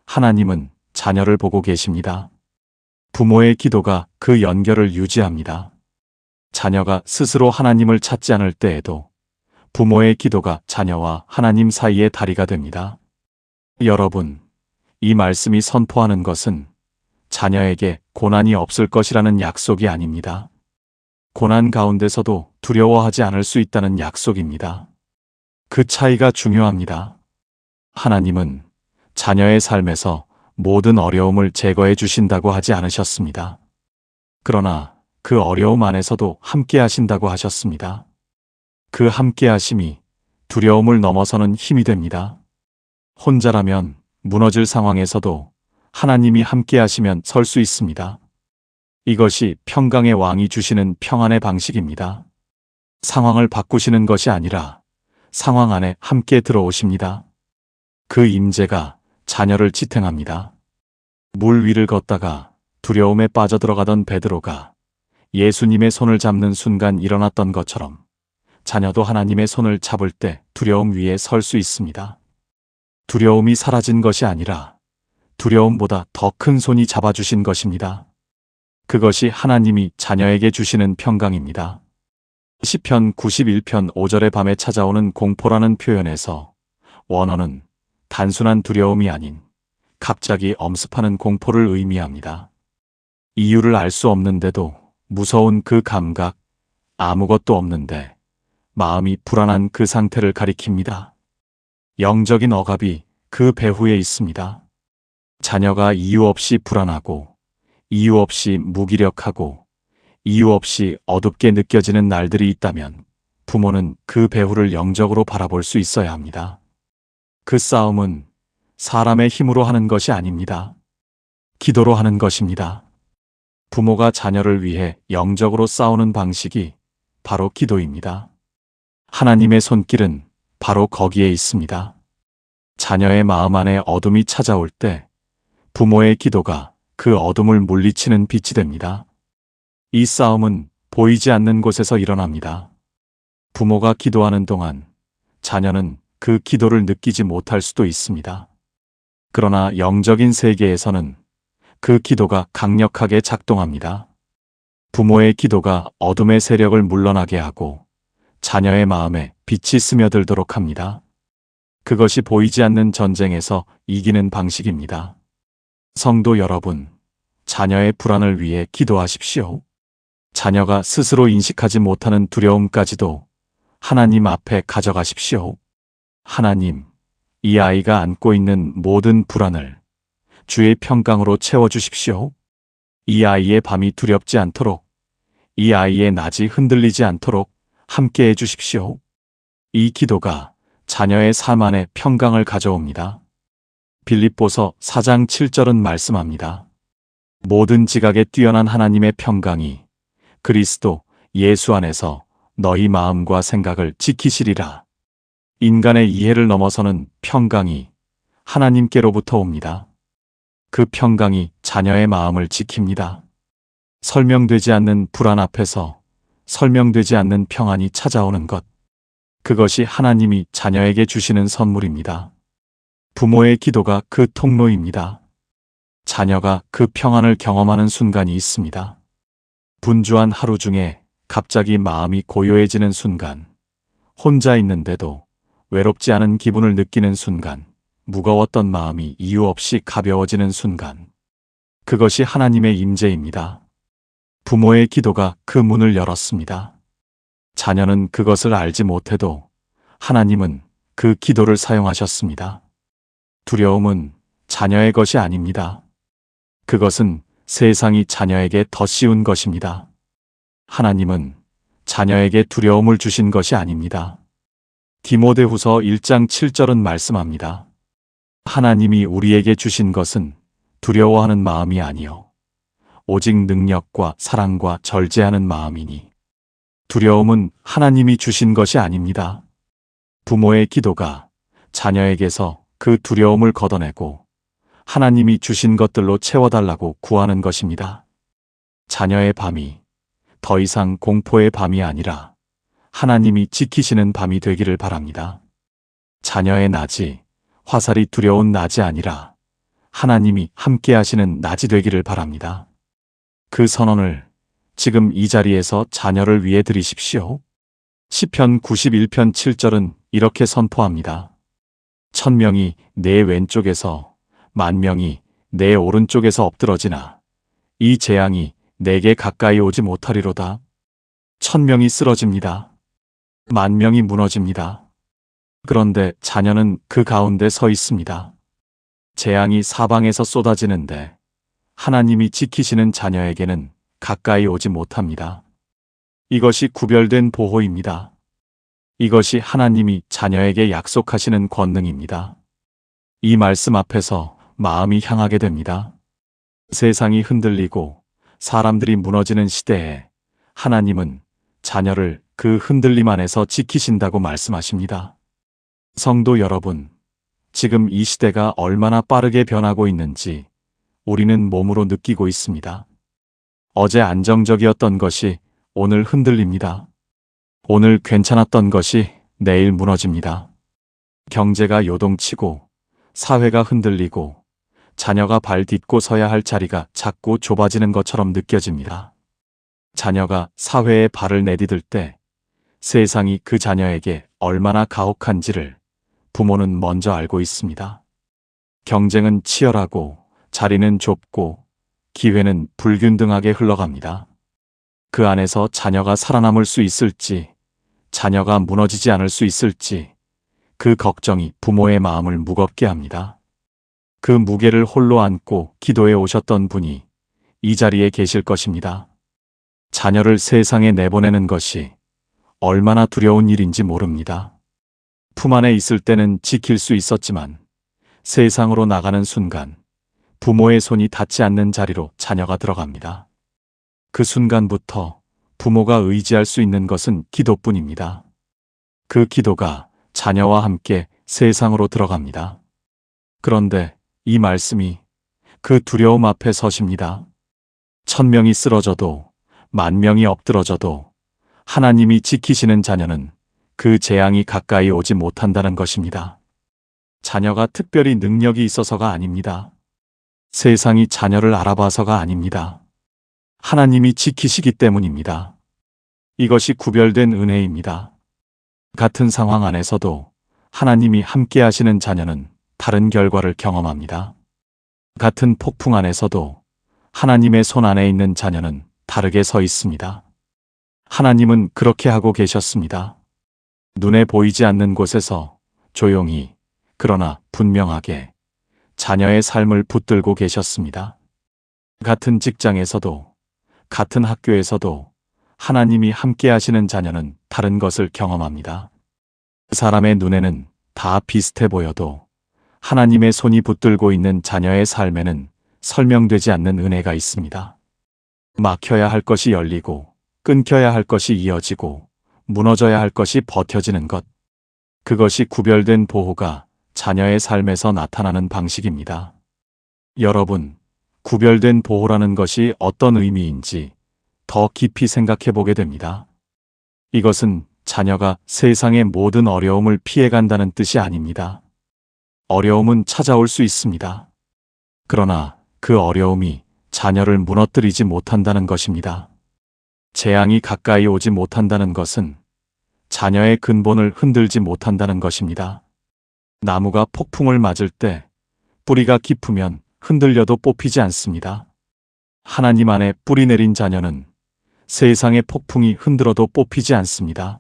A: 하나님은 자녀를 보고 계십니다. 부모의 기도가 그 연결을 유지합니다. 자녀가 스스로 하나님을 찾지 않을 때에도 부모의 기도가 자녀와 하나님 사이의 다리가 됩니다. 여러분, 이 말씀이 선포하는 것은 자녀에게 고난이 없을 것이라는 약속이 아닙니다. 고난 가운데서도 두려워하지 않을 수 있다는 약속입니다. 그 차이가 중요합니다. 하나님은 자녀의 삶에서 모든 어려움을 제거해 주신다고 하지 않으셨습니다. 그러나 그 어려움 안에서도 함께 하신다고 하셨습니다. 그 함께 하심이 두려움을 넘어서는 힘이 됩니다. 혼자라면 무너질 상황에서도 하나님이 함께 하시면 설 수 있습니다. 이것이 평강의 왕이 주시는 평안의 방식입니다. 상황을 바꾸시는 것이 아니라 상황 안에 함께 들어오십니다. 그 임재가 자녀를 지탱합니다. 물 위를 걷다가 두려움에 빠져들어가던 베드로가 예수님의 손을 잡는 순간 일어났던 것처럼 자녀도 하나님의 손을 잡을 때 두려움 위에 설 수 있습니다. 두려움이 사라진 것이 아니라 두려움보다 더 큰 손이 잡아주신 것입니다. 그것이 하나님이 자녀에게 주시는 평강입니다. 시편 91편 5절의 밤에 찾아오는 공포라는 표현에서 원어는 단순한 두려움이 아닌 갑자기 엄습하는 공포를 의미합니다. 이유를 알 수 없는데도 무서운 그 감각, 아무것도 없는데 마음이 불안한 그 상태를 가리킵니다. 영적인 억압이 그 배후에 있습니다. 자녀가 이유 없이 불안하고 이유 없이 무기력하고 이유 없이 어둡게 느껴지는 날들이 있다면 부모는 그 배후를 영적으로 바라볼 수 있어야 합니다. 그 싸움은 사람의 힘으로 하는 것이 아닙니다. 기도로 하는 것입니다. 부모가 자녀를 위해 영적으로 싸우는 방식이 바로 기도입니다. 하나님의 손길은 바로 거기에 있습니다. 자녀의 마음 안에 어둠이 찾아올 때 부모의 기도가 그 어둠을 물리치는 빛이 됩니다. 이 싸움은 보이지 않는 곳에서 일어납니다. 부모가 기도하는 동안 자녀는 그 기도를 느끼지 못할 수도 있습니다. 그러나 영적인 세계에서는 그 기도가 강력하게 작동합니다. 부모의 기도가 어둠의 세력을 물러나게 하고 자녀의 마음에 빛이 스며들도록 합니다. 그것이 보이지 않는 전쟁에서 이기는 방식입니다. 성도 여러분, 자녀의 불안을 위해 기도하십시오. 자녀가 스스로 인식하지 못하는 두려움까지도 하나님 앞에 가져가십시오. 하나님, 이 아이가 안고 있는 모든 불안을 주의 평강으로 채워주십시오. 이 아이의 밤이 두렵지 않도록, 이 아이의 낮이 흔들리지 않도록 함께 해주십시오. 이 기도가 자녀의 삶 안에 평강을 가져옵니다. 빌립보서 4장 7절은 말씀합니다. 모든 지각에 뛰어난 하나님의 평강이 그리스도 예수 안에서 너희 마음과 생각을 지키시리라. 인간의 이해를 넘어서는 평강이 하나님께로부터 옵니다. 그 평강이 자녀의 마음을 지킵니다. 설명되지 않는 불안 앞에서 설명되지 않는 평안이 찾아오는 것. 그것이 하나님이 자녀에게 주시는 선물입니다. 부모의 기도가 그 통로입니다. 자녀가 그 평안을 경험하는 순간이 있습니다. 분주한 하루 중에 갑자기 마음이 고요해지는 순간, 혼자 있는데도 외롭지 않은 기분을 느끼는 순간, 무거웠던 마음이 이유 없이 가벼워지는 순간, 그것이 하나님의 임재입니다. 부모의 기도가 그 문을 열었습니다. 자녀는 그것을 알지 못해도 하나님은 그 기도를 사용하셨습니다. 두려움은 자녀의 것이 아닙니다. 그것은 세상이 자녀에게 더 씌운 것입니다. 하나님은 자녀에게 두려움을 주신 것이 아닙니다. 디모데후서 1장 7절은 말씀합니다. 하나님이 우리에게 주신 것은 두려워하는 마음이 아니요 오직 능력과 사랑과 절제하는 마음이니. 두려움은 하나님이 주신 것이 아닙니다. 부모의 기도가 자녀에게서 그 두려움을 걷어내고 하나님이 주신 것들로 채워달라고 구하는 것입니다. 자녀의 밤이 더 이상 공포의 밤이 아니라 하나님이 지키시는 밤이 되기를 바랍니다. 자녀의 낮이 화살이 두려운 낮이 아니라 하나님이 함께 하시는 낮이 되기를 바랍니다. 그 선언을 지금 이 자리에서 자녀를 위해 드리십시오. 시편 91편 7절은 이렇게 선포합니다. 1000명이 내 왼쪽에서 10,000명이 내 오른쪽에서 엎드러지나 이 재앙이 내게 가까이 오지 못하리로다. 1000명이 쓰러집니다. 10,000명이 무너집니다. 그런데 자녀는 그 가운데 서 있습니다. 재앙이 사방에서 쏟아지는데 하나님이 지키시는 자녀에게는 가까이 오지 못합니다. 이것이 구별된 보호입니다. 이것이 하나님이 자녀에게 약속하시는 권능입니다. 이 말씀 앞에서 마음이 향하게 됩니다. 세상이 흔들리고 사람들이 무너지는 시대에 하나님은 자녀를 그 흔들림 안에서 지키신다고 말씀하십니다. 성도 여러분, 지금 이 시대가 얼마나 빠르게 변하고 있는지 우리는 몸으로 느끼고 있습니다. 어제 안정적이었던 것이 오늘 흔들립니다. 오늘 괜찮았던 것이 내일 무너집니다. 경제가 요동치고 사회가 흔들리고 자녀가 발 딛고 서야 할 자리가 자꾸 좁아지는 것처럼 느껴집니다. 자녀가 사회에 발을 내디딜 때 세상이 그 자녀에게 얼마나 가혹한지를 부모는 먼저 알고 있습니다. 경쟁은 치열하고 자리는 좁고 기회는 불균등하게 흘러갑니다. 그 안에서 자녀가 살아남을 수 있을지, 자녀가 무너지지 않을 수 있을지 그 걱정이 부모의 마음을 무겁게 합니다. 그 무게를 홀로 안고 기도해 오셨던 분이 이 자리에 계실 것입니다. 자녀를 세상에 내보내는 것이 얼마나 두려운 일인지 모릅니다. 품 안에 있을 때는 지킬 수 있었지만 세상으로 나가는 순간 부모의 손이 닿지 않는 자리로 자녀가 들어갑니다. 그 순간부터 부모가 의지할 수 있는 것은 기도뿐입니다. 그 기도가 자녀와 함께 세상으로 들어갑니다. 그런데 이 말씀이 그 두려움 앞에 서십니다. 1000명이 쓰러져도 10,000명이 엎드러져도 하나님이 지키시는 자녀는 그 재앙이 가까이 오지 못한다는 것입니다. 자녀가 특별히 능력이 있어서가 아닙니다. 세상이 자녀를 알아봐서가 아닙니다. 하나님이 지키시기 때문입니다. 이것이 구별된 은혜입니다. 같은 상황 안에서도 하나님이 함께 하시는 자녀는 다른 결과를 경험합니다. 같은 폭풍 안에서도 하나님의 손 안에 있는 자녀는 다르게 서 있습니다. 하나님은 그렇게 하고 계셨습니다. 눈에 보이지 않는 곳에서 조용히 그러나 분명하게 자녀의 삶을 붙들고 계셨습니다. 같은 직장에서도 같은 학교에서도 하나님이 함께 하시는 자녀는 다른 것을 경험합니다. 사람의 눈에는 다 비슷해 보여도 하나님의 손이 붙들고 있는 자녀의 삶에는 설명되지 않는 은혜가 있습니다. 막혀야 할 것이 열리고 끊겨야 할 것이 이어지고 무너져야 할 것이 버텨지는 것. 그것이 구별된 보호가 자녀의 삶에서 나타나는 방식입니다. 여러분, 구별된 보호라는 것이 어떤 의미인지 더 깊이 생각해 보게 됩니다. 이것은 자녀가 세상의 모든 어려움을 피해간다는 뜻이 아닙니다. 어려움은 찾아올 수 있습니다. 그러나 그 어려움이 자녀를 무너뜨리지 못한다는 것입니다. 재앙이 가까이 오지 못한다는 것은 자녀의 근본을 흔들지 못한다는 것입니다. 나무가 폭풍을 맞을 때 뿌리가 깊으면 흔들려도 뽑히지 않습니다. 하나님 안에 뿌리 내린 자녀는 세상의 폭풍이 흔들어도 뽑히지 않습니다.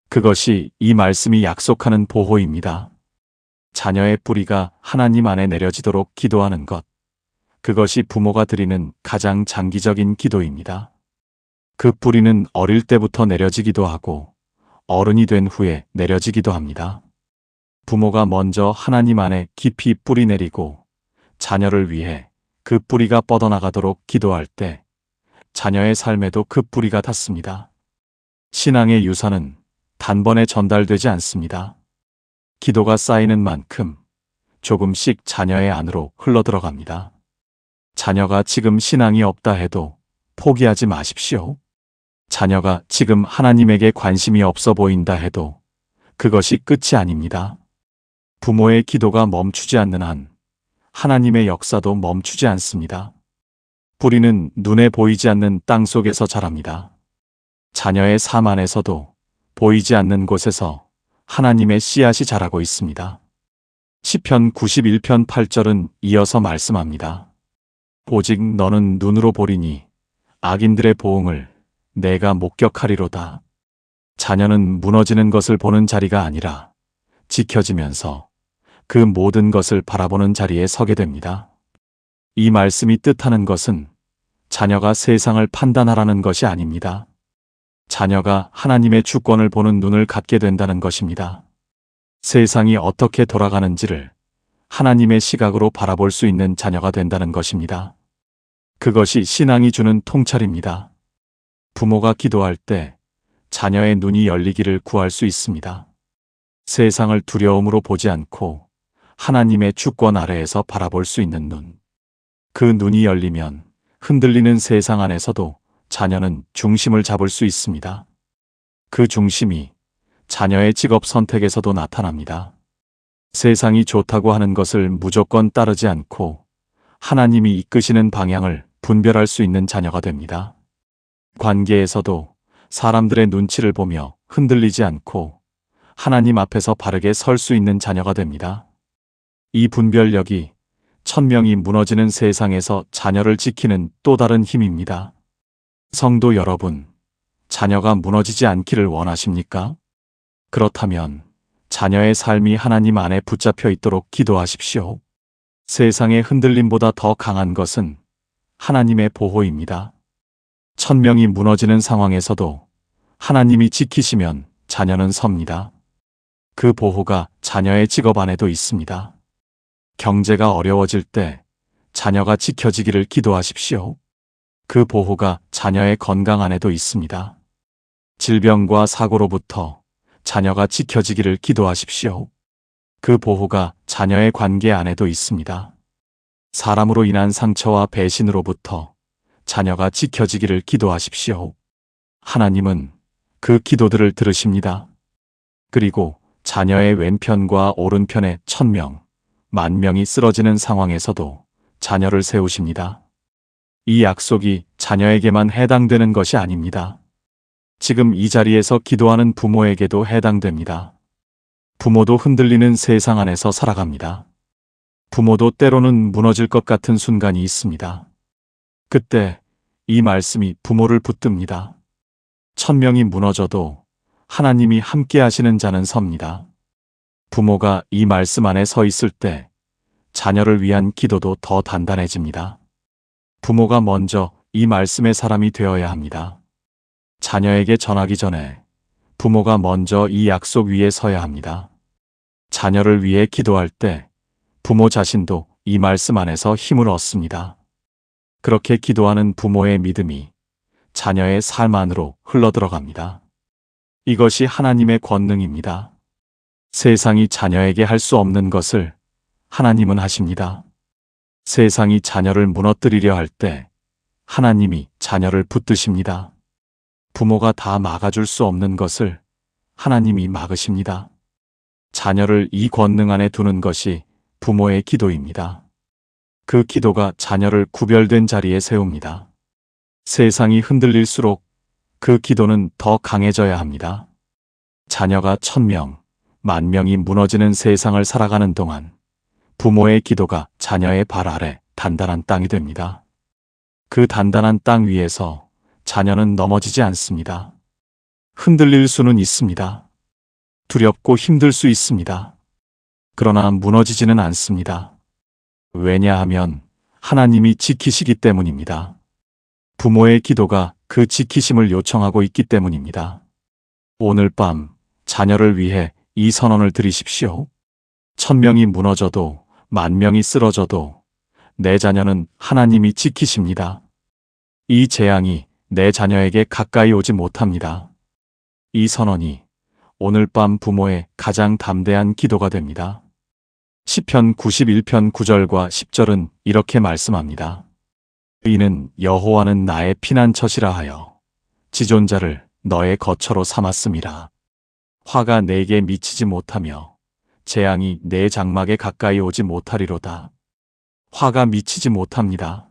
A: 그것이 이 말씀이 약속하는 보호입니다. 자녀의 뿌리가 하나님 안에 내려지도록 기도하는 것. 그것이 부모가 드리는 가장 장기적인 기도입니다. 그 뿌리는 어릴 때부터 내려지기도 하고 어른이 된 후에 내려지기도 합니다. 부모가 먼저 하나님 안에 깊이 뿌리 내리고 자녀를 위해 그 뿌리가 뻗어나가도록 기도할 때 자녀의 삶에도 그 뿌리가 닿습니다. 신앙의 유산은 단번에 전달되지 않습니다. 기도가 쌓이는 만큼 조금씩 자녀의 안으로 흘러들어갑니다. 자녀가 지금 신앙이 없다 해도 포기하지 마십시오. 자녀가 지금 하나님에게 관심이 없어 보인다 해도 그것이 끝이 아닙니다. 부모의 기도가 멈추지 않는 한 하나님의 역사도 멈추지 않습니다. 뿌리는 눈에 보이지 않는 땅 속에서 자랍니다. 자녀의 삶 안에서도 보이지 않는 곳에서 하나님의 씨앗이 자라고 있습니다. 시편 91편 8절은 이어서 말씀합니다. 오직 너는 눈으로 보리니 악인들의 보응을 내가 목격하리로다. 자녀는 무너지는 것을 보는 자리가 아니라 지켜지면서 그 모든 것을 바라보는 자리에 서게 됩니다. 이 말씀이 뜻하는 것은 자녀가 세상을 판단하라는 것이 아닙니다. 자녀가 하나님의 주권을 보는 눈을 갖게 된다는 것입니다. 세상이 어떻게 돌아가는지를 하나님의 시각으로 바라볼 수 있는 자녀가 된다는 것입니다. 그것이 신앙이 주는 통찰입니다. 부모가 기도할 때 자녀의 눈이 열리기를 구할 수 있습니다. 세상을 두려움으로 보지 않고 하나님의 주권 아래에서 바라볼 수 있는 눈. 그 눈이 열리면 흔들리는 세상 안에서도 자녀는 중심을 잡을 수 있습니다. 그 중심이 자녀의 직업 선택에서도 나타납니다. 세상이 좋다고 하는 것을 무조건 따르지 않고 하나님이 이끄시는 방향을 분별할 수 있는 자녀가 됩니다. 관계에서도 사람들의 눈치를 보며 흔들리지 않고 하나님 앞에서 바르게 설 수 있는 자녀가 됩니다. 이 분별력이 1000명이 무너지는 세상에서 자녀를 지키는 또 다른 힘입니다. 성도 여러분, 자녀가 무너지지 않기를 원하십니까? 그렇다면 자녀의 삶이 하나님 안에 붙잡혀 있도록 기도하십시오. 세상의 흔들림보다 더 강한 것은 하나님의 보호입니다. 천명이 무너지는 상황에서도 하나님이 지키시면 자녀는 섭니다. 그 보호가 자녀의 직업 안에도 있습니다. 경제가 어려워질 때 자녀가 지켜지기를 기도하십시오. 그 보호가 자녀의 건강 안에도 있습니다. 질병과 사고로부터 자녀가 지켜지기를 기도하십시오. 그 보호가 자녀의 관계 안에도 있습니다. 사람으로 인한 상처와 배신으로부터 자녀가 지켜지기를 기도하십시오. 하나님은 그 기도들을 들으십니다. 그리고 자녀의 왼편과 오른편에 1000명, 10,000명이 쓰러지는 상황에서도 자녀를 세우십니다. 이 약속이 자녀에게만 해당되는 것이 아닙니다. 지금 이 자리에서 기도하는 부모에게도 해당됩니다. 부모도 흔들리는 세상 안에서 살아갑니다. 부모도 때로는 무너질 것 같은 순간이 있습니다. 그때 이 말씀이 부모를 붙듭니다. 1000명이 무너져도 하나님이 함께 하시는 자는 섭니다. 부모가 이 말씀 안에 서 있을 때 자녀를 위한 기도도 더 단단해집니다. 부모가 먼저 이 말씀의 사람이 되어야 합니다. 자녀에게 전하기 전에 부모가 먼저 이 약속 위에 서야 합니다. 자녀를 위해 기도할 때 부모 자신도 이 말씀 안에서 힘을 얻습니다. 그렇게 기도하는 부모의 믿음이 자녀의 삶 안으로 흘러들어갑니다. 이것이 하나님의 권능입니다. 세상이 자녀에게 할 수 없는 것을 하나님은 하십니다. 세상이 자녀를 무너뜨리려 할 때 하나님이 자녀를 붙드십니다. 부모가 다 막아줄 수 없는 것을 하나님이 막으십니다. 자녀를 이 권능 안에 두는 것이 부모의 기도입니다. 그 기도가 자녀를 구별된 자리에 세웁니다. 세상이 흔들릴수록 그 기도는 더 강해져야 합니다. 자녀가 1000명, 10,000명이 무너지는 세상을 살아가는 동안 부모의 기도가 자녀의 발 아래 단단한 땅이 됩니다. 그 단단한 땅 위에서 자녀는 넘어지지 않습니다. 흔들릴 수는 있습니다. 두렵고 힘들 수 있습니다. 그러나 무너지지는 않습니다. 왜냐하면 하나님이 지키시기 때문입니다. 부모의 기도가 그 지키심을 요청하고 있기 때문입니다. 오늘 밤 자녀를 위해 이 선언을 드리십시오. 1000명이 무너져도 10,000명이 쓰러져도 내 자녀는 하나님이 지키십니다. 이 재앙이 내 자녀에게 가까이 오지 못합니다. 이 선언이 오늘 밤 부모의 가장 담대한 기도가 됩니다. 시편 91편 9절과 10절은 이렇게 말씀합니다. 이는 여호와는 나의 피난처시라 하여 지존자를 너의 거처로 삼았음이라. 화가 내게 미치지 못하며 재앙이 내 장막에 가까이 오지 못하리로다. 화가 미치지 못합니다.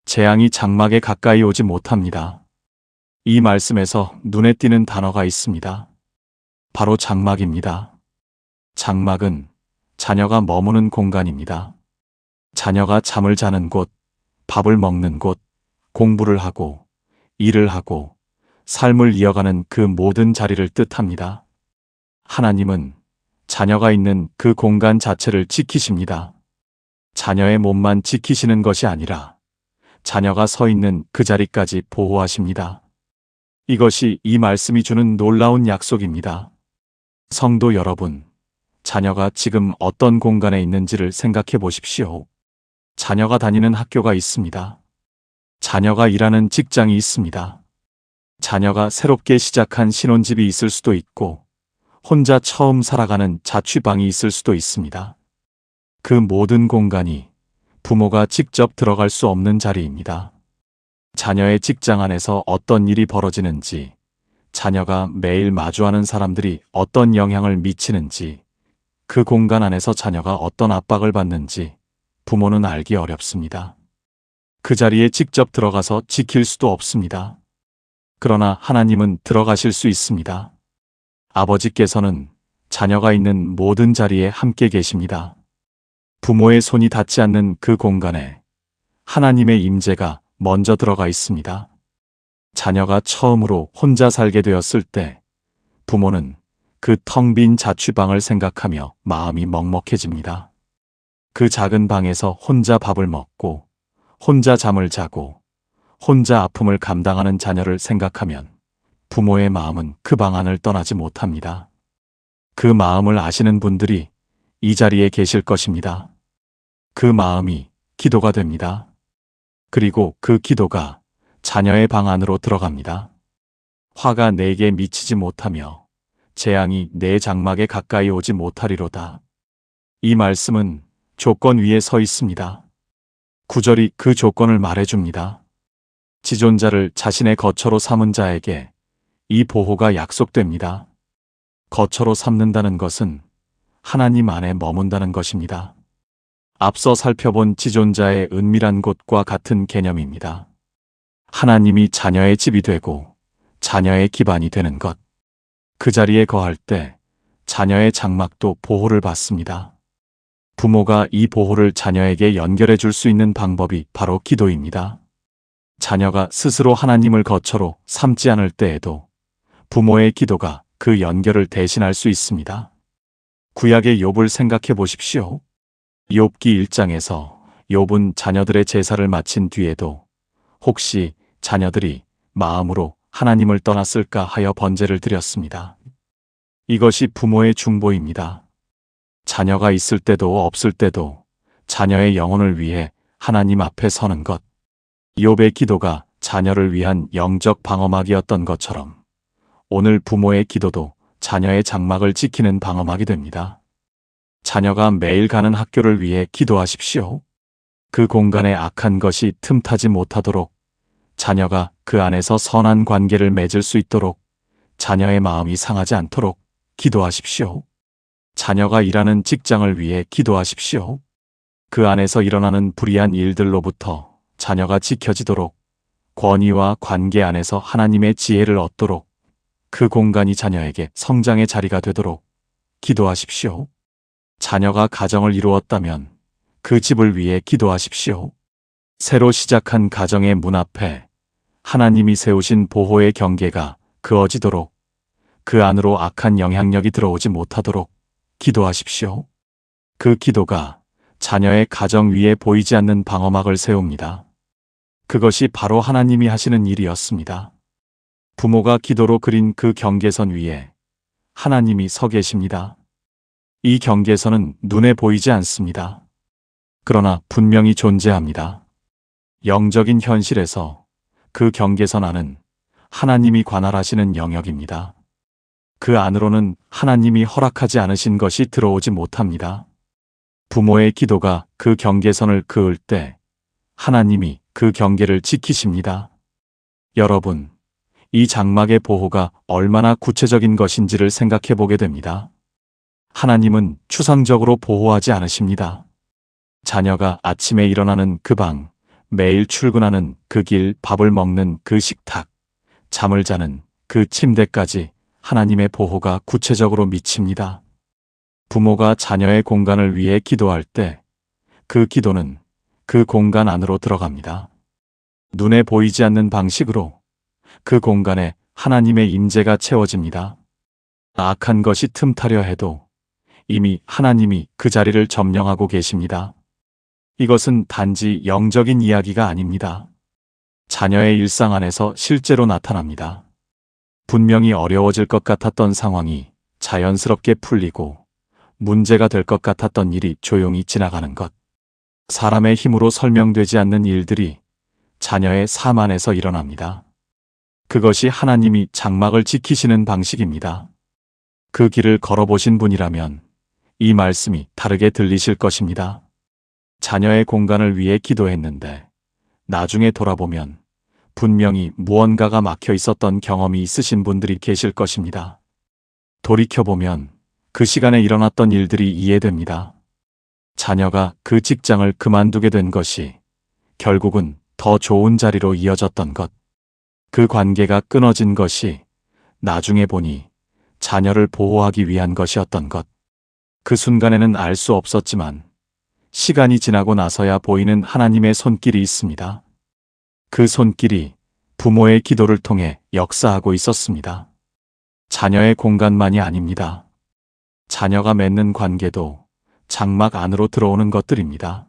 A: 재앙이 장막에 가까이 오지 못합니다. 이 말씀에서 눈에 띄는 단어가 있습니다. 바로 장막입니다. 장막은 자녀가 머무는 공간입니다. 자녀가 잠을 자는 곳, 밥을 먹는 곳, 공부를 하고, 일을 하고, 삶을 이어가는 그 모든 자리를 뜻합니다. 하나님은 자녀가 있는 그 공간 자체를 지키십니다. 자녀의 몸만 지키시는 것이 아니라 자녀가 서 있는 그 자리까지 보호하십니다. 이것이 이 말씀이 주는 놀라운 약속입니다. 성도 여러분, 자녀가 지금 어떤 공간에 있는지를 생각해 보십시오. 자녀가 다니는 학교가 있습니다. 자녀가 일하는 직장이 있습니다. 자녀가 새롭게 시작한 신혼집이 있을 수도 있고, 혼자 처음 살아가는 자취방이 있을 수도 있습니다. 그 모든 공간이 부모가 직접 들어갈 수 없는 자리입니다. 자녀의 직장 안에서 어떤 일이 벌어지는지, 자녀가 매일 마주하는 사람들이 어떤 영향을 미치는지, 그 공간 안에서 자녀가 어떤 압박을 받는지 부모는 알기 어렵습니다. 그 자리에 직접 들어가서 지킬 수도 없습니다. 그러나 하나님은 들어가실 수 있습니다. 아버지께서는 자녀가 있는 모든 자리에 함께 계십니다. 부모의 손이 닿지 않는 그 공간에 하나님의 임재가 먼저 들어가 있습니다. 자녀가 처음으로 혼자 살게 되었을 때 부모는 그 텅 빈 자취방을 생각하며 마음이 먹먹해집니다. 그 작은 방에서 혼자 밥을 먹고, 혼자 잠을 자고, 혼자 아픔을 감당하는 자녀를 생각하면 부모의 마음은 그 방안을 떠나지 못합니다. 그 마음을 아시는 분들이 이 자리에 계실 것입니다. 그 마음이 기도가 됩니다. 그리고 그 기도가 자녀의 방 안으로 들어갑니다. 화가 내게 미치지 못하며 재앙이 내 장막에 가까이 오지 못하리로다. 이 말씀은 조건 위에 서 있습니다. 구절이 그 조건을 말해줍니다. 지존자를 자신의 거처로 삼은 자에게 이 보호가 약속됩니다. 거처로 삼는다는 것은 하나님 안에 머문다는 것입니다. 앞서 살펴본 지존자의 은밀한 곳과 같은 개념입니다. 하나님이 자녀의 집이 되고 자녀의 기반이 되는 것. 그 자리에 거할 때 자녀의 장막도 보호를 받습니다. 부모가 이 보호를 자녀에게 연결해 줄 수 있는 방법이 바로 기도입니다. 자녀가 스스로 하나님을 거처로 삼지 않을 때에도 부모의 기도가 그 연결을 대신할 수 있습니다. 구약의 욥을 생각해 보십시오. 욥기 1장에서 욥은 자녀들의 제사를 마친 뒤에도 혹시 자녀들이 마음으로 하나님을 떠났을까 하여 번제를 드렸습니다. 이것이 부모의 중보입니다. 자녀가 있을 때도 없을 때도 자녀의 영혼을 위해 하나님 앞에 서는 것. 욥의 기도가 자녀를 위한 영적 방어막이었던 것처럼 오늘 부모의 기도도 자녀의 장막을 지키는 방어막이 됩니다. 자녀가 매일 가는 학교를 위해 기도하십시오. 그 공간에 악한 것이 틈타지 못하도록, 자녀가 그 안에서 선한 관계를 맺을 수 있도록, 자녀의 마음이 상하지 않도록 기도하십시오. 자녀가 일하는 직장을 위해 기도하십시오. 그 안에서 일어나는 불의한 일들로부터 자녀가 지켜지도록, 권위와 관계 안에서 하나님의 지혜를 얻도록, 그 공간이 자녀에게 성장의 자리가 되도록 기도하십시오. 자녀가 가정을 이루었다면 그 집을 위해 기도하십시오. 새로 시작한 가정의 문 앞에 하나님이 세우신 보호의 경계가 그어지도록, 그 안으로 악한 영향력이 들어오지 못하도록 기도하십시오. 그 기도가 자녀의 가정 위에 보이지 않는 방어막을 세웁니다. 그것이 바로 하나님이 하시는 일이었습니다. 부모가 기도로 그린 그 경계선 위에 하나님이 서 계십니다. 이 경계선은 눈에 보이지 않습니다. 그러나 분명히 존재합니다. 영적인 현실에서 그 경계선 안은 하나님이 관할하시는 영역입니다. 그 안으로는 하나님이 허락하지 않으신 것이 들어오지 못합니다. 부모의 기도가 그 경계선을 그을 때 하나님이 그 경계를 지키십니다. 여러분, 이 장막의 보호가 얼마나 구체적인 것인지를 생각해 보게 됩니다. 하나님은 추상적으로 보호하지 않으십니다. 자녀가 아침에 일어나는 그 방, 매일 출근하는 그 길, 밥을 먹는 그 식탁, 잠을 자는 그 침대까지 하나님의 보호가 구체적으로 미칩니다. 부모가 자녀의 공간을 위해 기도할 때 그 기도는 그 공간 안으로 들어갑니다. 눈에 보이지 않는 방식으로 그 공간에 하나님의 임재가 채워집니다. 악한 것이 틈타려 해도 이미 하나님이 그 자리를 점령하고 계십니다. 이것은 단지 영적인 이야기가 아닙니다. 자녀의 일상 안에서 실제로 나타납니다. 분명히 어려워질 것 같았던 상황이 자연스럽게 풀리고 문제가 될 것 같았던 일이 조용히 지나가는 것. 사람의 힘으로 설명되지 않는 일들이 자녀의 삶 안에서 일어납니다. 그것이 하나님이 장막을 지키시는 방식입니다. 그 길을 걸어보신 분이라면 이 말씀이 다르게 들리실 것입니다. 자녀의 공간을 위해 기도했는데 나중에 돌아보면 분명히 무언가가 막혀 있었던 경험이 있으신 분들이 계실 것입니다. 돌이켜보면 그 시간에 일어났던 일들이 이해됩니다. 자녀가 그 직장을 그만두게 된 것이 결국은 더 좋은 자리로 이어졌던 것. 그 관계가 끊어진 것이 나중에 보니 자녀를 보호하기 위한 것이었던 것. 그 순간에는 알 수 없었지만 시간이 지나고 나서야 보이는 하나님의 손길이 있습니다. 그 손길이 부모의 기도를 통해 역사하고 있었습니다. 자녀의 공간만이 아닙니다. 자녀가 맺는 관계도 장막 안으로 들어오는 것들입니다.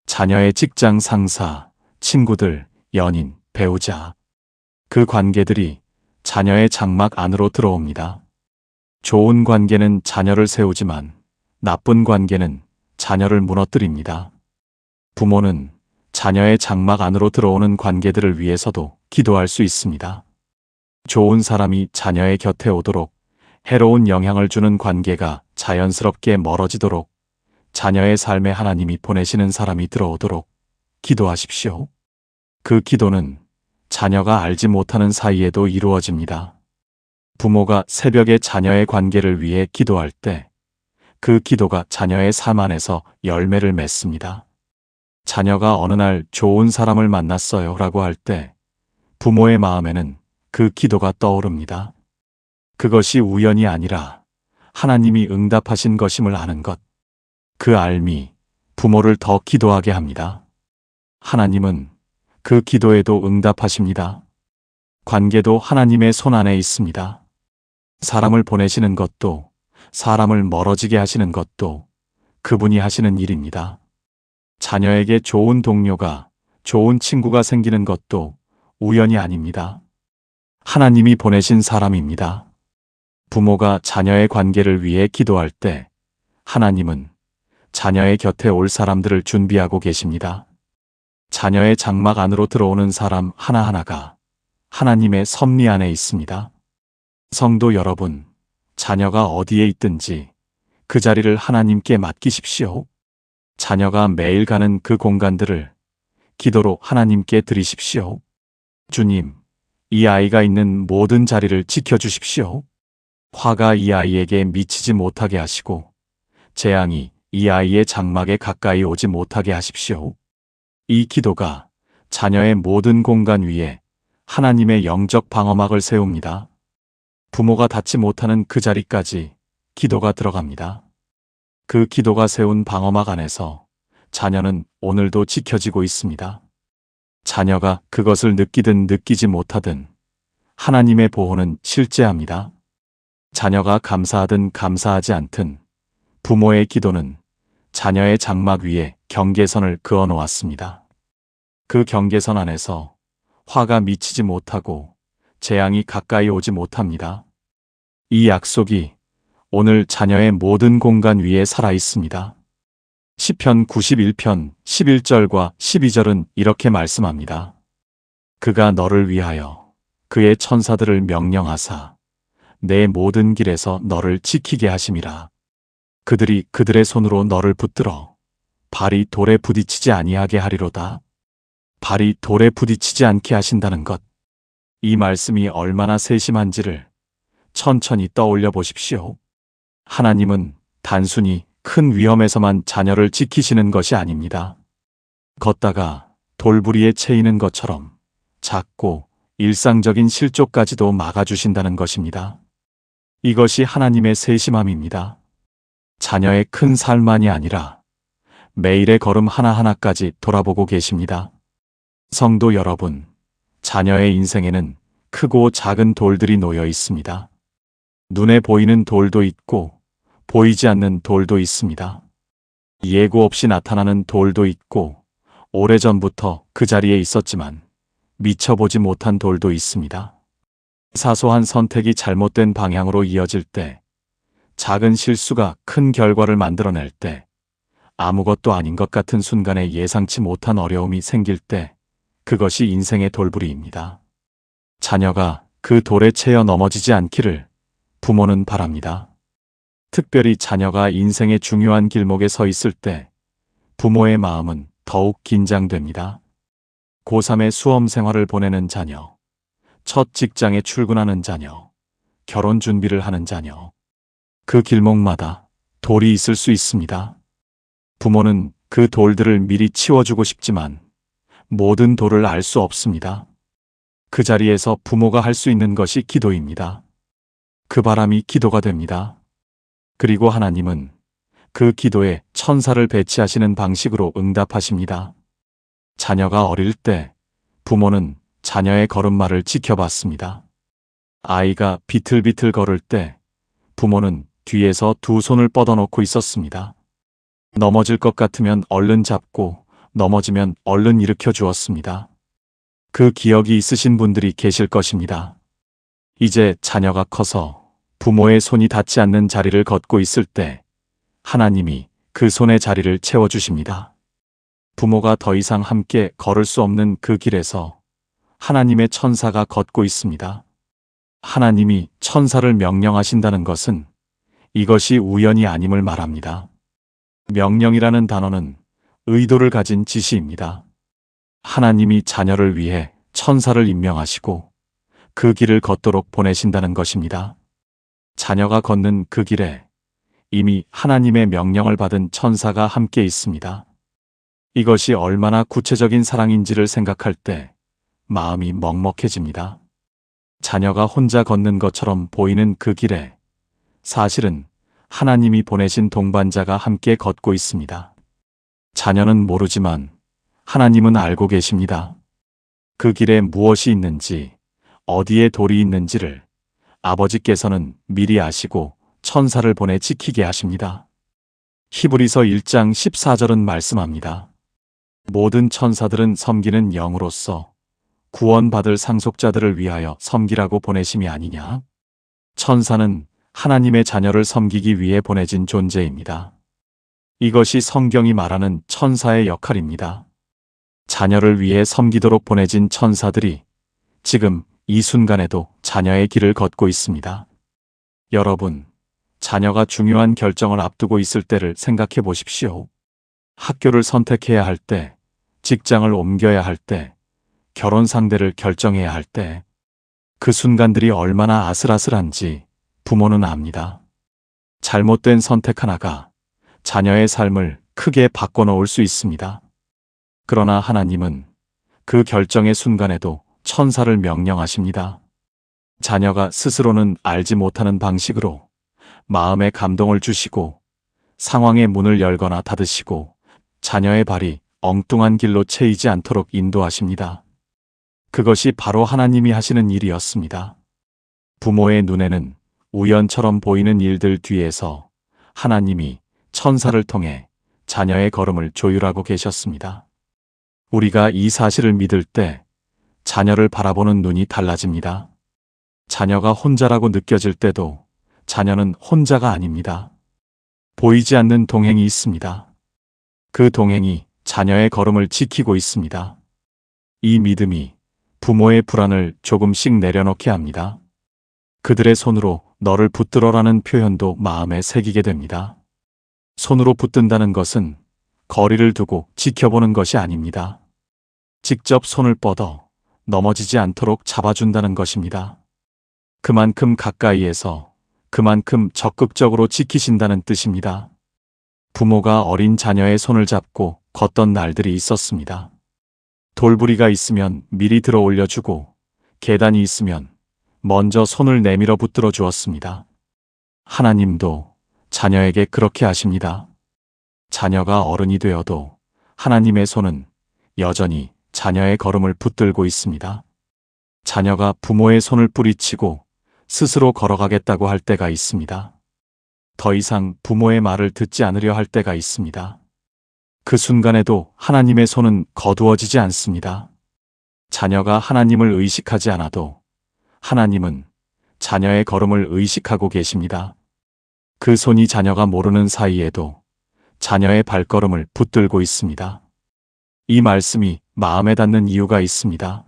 A: 자녀의 직장 상사, 친구들, 연인, 배우자. 그 관계들이 자녀의 장막 안으로 들어옵니다. 좋은 관계는 자녀를 세우지만 나쁜 관계는 자녀를 무너뜨립니다. 부모는 자녀의 장막 안으로 들어오는 관계들을 위해서도 기도할 수 있습니다. 좋은 사람이 자녀의 곁에 오도록, 해로운 영향을 주는 관계가 자연스럽게 멀어지도록, 자녀의 삶에 하나님이 보내시는 사람이 들어오도록 기도하십시오. 그 기도는 자녀가 알지 못하는 사이에도 이루어집니다. 부모가 새벽에 자녀의 관계를 위해 기도할 때 그 기도가 자녀의 삶 안에서 열매를 맺습니다. 자녀가 어느 날 좋은 사람을 만났어요 라고 할 때 부모의 마음에는 그 기도가 떠오릅니다. 그것이 우연이 아니라 하나님이 응답하신 것임을 아는 것. 그 알미 부모를 더 기도하게 합니다. 하나님은 그 기도에도 응답하십니다. 관계도 하나님의 손 안에 있습니다. 사람을 보내시는 것도 사람을 멀어지게 하시는 것도 그분이 하시는 일입니다. 자녀에게 좋은 동료가, 좋은 친구가 생기는 것도 우연이 아닙니다. 하나님이 보내신 사람입니다. 부모가 자녀의 관계를 위해 기도할 때 하나님은 자녀의 곁에 올 사람들을 준비하고 계십니다. 자녀의 장막 안으로 들어오는 사람 하나하나가 하나님의 섭리 안에 있습니다. 성도 여러분, 자녀가 어디에 있든지 그 자리를 하나님께 맡기십시오. 자녀가 매일 가는 그 공간들을 기도로 하나님께 드리십시오. 주님, 이 아이가 있는 모든 자리를 지켜주십시오. 화가 이 아이에게 미치지 못하게 하시고 재앙이 이 아이의 장막에 가까이 오지 못하게 하십시오. 이 기도가 자녀의 모든 공간 위에 하나님의 영적 방어막을 세웁니다. 부모가 닿지 못하는 그 자리까지 기도가 들어갑니다. 그 기도가 세운 방어막 안에서 자녀는 오늘도 지켜지고 있습니다. 자녀가 그것을 느끼든 느끼지 못하든 하나님의 보호는 실제합니다. 자녀가 감사하든 감사하지 않든 부모의 기도는 자녀의 장막 위에 경계선을 그어 놓았습니다. 그 경계선 안에서 화가 미치지 못하고 재앙이 가까이 오지 못합니다. 이 약속이 오늘 자녀의 모든 공간 위에 살아 있습니다. 시편 91편 11절과 12절은 이렇게 말씀합니다. 그가 너를 위하여 그의 천사들을 명령하사 내 모든 길에서 너를 지키게 하심이라. 그들이 그들의 손으로 너를 붙들어 발이 돌에 부딪히지 아니하게 하리로다. 발이 돌에 부딪히지 않게 하신다는 것. 이 말씀이 얼마나 세심한지를 천천히 떠올려 보십시오. 하나님은 단순히 큰 위험에서만 자녀를 지키시는 것이 아닙니다. 걷다가 돌부리에 채이는 것처럼 작고 일상적인 실족까지도 막아주신다는 것입니다. 이것이 하나님의 세심함입니다. 자녀의 큰 살만이 아니라 매일의 걸음 하나하나까지 돌아보고 계십니다. 성도 여러분, 자녀의 인생에는 크고 작은 돌들이 놓여 있습니다. 눈에 보이는 돌도 있고 보이지 않는 돌도 있습니다. 예고 없이 나타나는 돌도 있고 오래전부터 그 자리에 있었지만 미쳐보지 못한 돌도 있습니다. 사소한 선택이 잘못된 방향으로 이어질 때, 작은 실수가 큰 결과를 만들어낼 때, 아무것도 아닌 것 같은 순간에 예상치 못한 어려움이 생길 때, 그것이 인생의 돌부리입니다. 자녀가 그 돌에 채여 넘어지지 않기를 부모는 바랍니다. 특별히 자녀가 인생의 중요한 길목에 서 있을 때 부모의 마음은 더욱 긴장됩니다. 고3의 수험 생활을 보내는 자녀, 첫 직장에 출근하는 자녀, 결혼 준비를 하는 자녀. 그 길목마다 돌이 있을 수 있습니다. 부모는 그 돌들을 미리 치워주고 싶지만 모든 돌을 알 수 없습니다. 그 자리에서 부모가 할 수 있는 것이 기도입니다. 그 바람이 기도가 됩니다. 그리고 하나님은 그 기도에 천사를 배치하시는 방식으로 응답하십니다. 자녀가 어릴 때 부모는 자녀의 걸음마를 지켜봤습니다. 아이가 비틀비틀 걸을 때 부모는 뒤에서 두 손을 뻗어놓고 있었습니다. 넘어질 것 같으면 얼른 잡고 넘어지면 얼른 일으켜 주었습니다. 그 기억이 있으신 분들이 계실 것입니다. 이제 자녀가 커서 부모의 손이 닿지 않는 자리를 걷고 있을 때 하나님이 그 손의 자리를 채워주십니다. 부모가 더 이상 함께 걸을 수 없는 그 길에서 하나님의 천사가 걷고 있습니다. 하나님이 천사를 명령하신다는 것은 이것이 우연이 아님을 말합니다. 명령이라는 단어는 의도를 가진 지시입니다. 하나님이 자녀를 위해 천사를 임명하시고 그 길을 걷도록 보내신다는 것입니다. 자녀가 걷는 그 길에 이미 하나님의 명령을 받은 천사가 함께 있습니다. 이것이 얼마나 구체적인 사랑인지를 생각할 때 마음이 먹먹해집니다. 자녀가 혼자 걷는 것처럼 보이는 그 길에 사실은 하나님이 보내신 동반자가 함께 걷고 있습니다. 자녀는 모르지만 하나님은 알고 계십니다. 그 길에 무엇이 있는지, 어디에 돌이 있는지를 아버지께서는 미리 아시고 천사를 보내 지키게 하십니다. 히브리서 1장 14절은 말씀합니다. 모든 천사들은 섬기는 영으로서 구원받을 상속자들을 위하여 섬기라고 보내심이 아니냐? 천사는 하나님의 자녀를 섬기기 위해 보내진 존재입니다. 이것이 성경이 말하는 천사의 역할입니다. 자녀를 위해 섬기도록 보내진 천사들이 지금 이 순간에도 자녀의 길을 걷고 있습니다. 여러분, 자녀가 중요한 결정을 앞두고 있을 때를 생각해 보십시오. 학교를 선택해야 할 때, 직장을 옮겨야 할 때, 결혼 상대를 결정해야 할 때, 그 순간들이 얼마나 아슬아슬한지 부모는 압니다. 잘못된 선택 하나가 자녀의 삶을 크게 바꿔놓을 수 있습니다. 그러나 하나님은 그 결정의 순간에도 천사를 명령하십니다. 자녀가 스스로는 알지 못하는 방식으로 마음에 감동을 주시고 상황의 문을 열거나 닫으시고 자녀의 발이 엉뚱한 길로 채이지 않도록 인도하십니다. 그것이 바로 하나님이 하시는 일이었습니다. 부모의 눈에는 우연처럼 보이는 일들 뒤에서 하나님이 천사를 통해 자녀의 걸음을 조율하고 계셨습니다. 우리가 이 사실을 믿을 때 자녀를 바라보는 눈이 달라집니다. 자녀가 혼자라고 느껴질 때도 자녀는 혼자가 아닙니다. 보이지 않는 동행이 있습니다. 그 동행이 자녀의 걸음을 지키고 있습니다. 이 믿음이 부모의 불안을 조금씩 내려놓게 합니다. 그들의 손으로 너를 붙들어라는 표현도 마음에 새기게 됩니다. 손으로 붙든다는 것은 거리를 두고 지켜보는 것이 아닙니다. 직접 손을 뻗어 넘어지지 않도록 잡아준다는 것입니다. 그만큼 가까이에서 그만큼 적극적으로 지키신다는 뜻입니다. 부모가 어린 자녀의 손을 잡고 걷던 날들이 있었습니다. 돌부리가 있으면 미리 들어 올려주고 계단이 있으면 먼저 손을 내밀어 붙들어 주었습니다. 하나님도 자녀에게 그렇게 하십니다. 자녀가 어른이 되어도 하나님의 손은 여전히 자녀의 걸음을 붙들고 있습니다. 자녀가 부모의 손을 뿌리치고 스스로 걸어가겠다고 할 때가 있습니다. 더 이상 부모의 말을 듣지 않으려 할 때가 있습니다. 그 순간에도 하나님의 손은 거두어지지 않습니다. 자녀가 하나님을 의식하지 않아도 하나님은 자녀의 걸음을 의식하고 계십니다. 그 손이 자녀가 모르는 사이에도 자녀의 발걸음을 붙들고 있습니다. 이 말씀이 마음에 닿는 이유가 있습니다.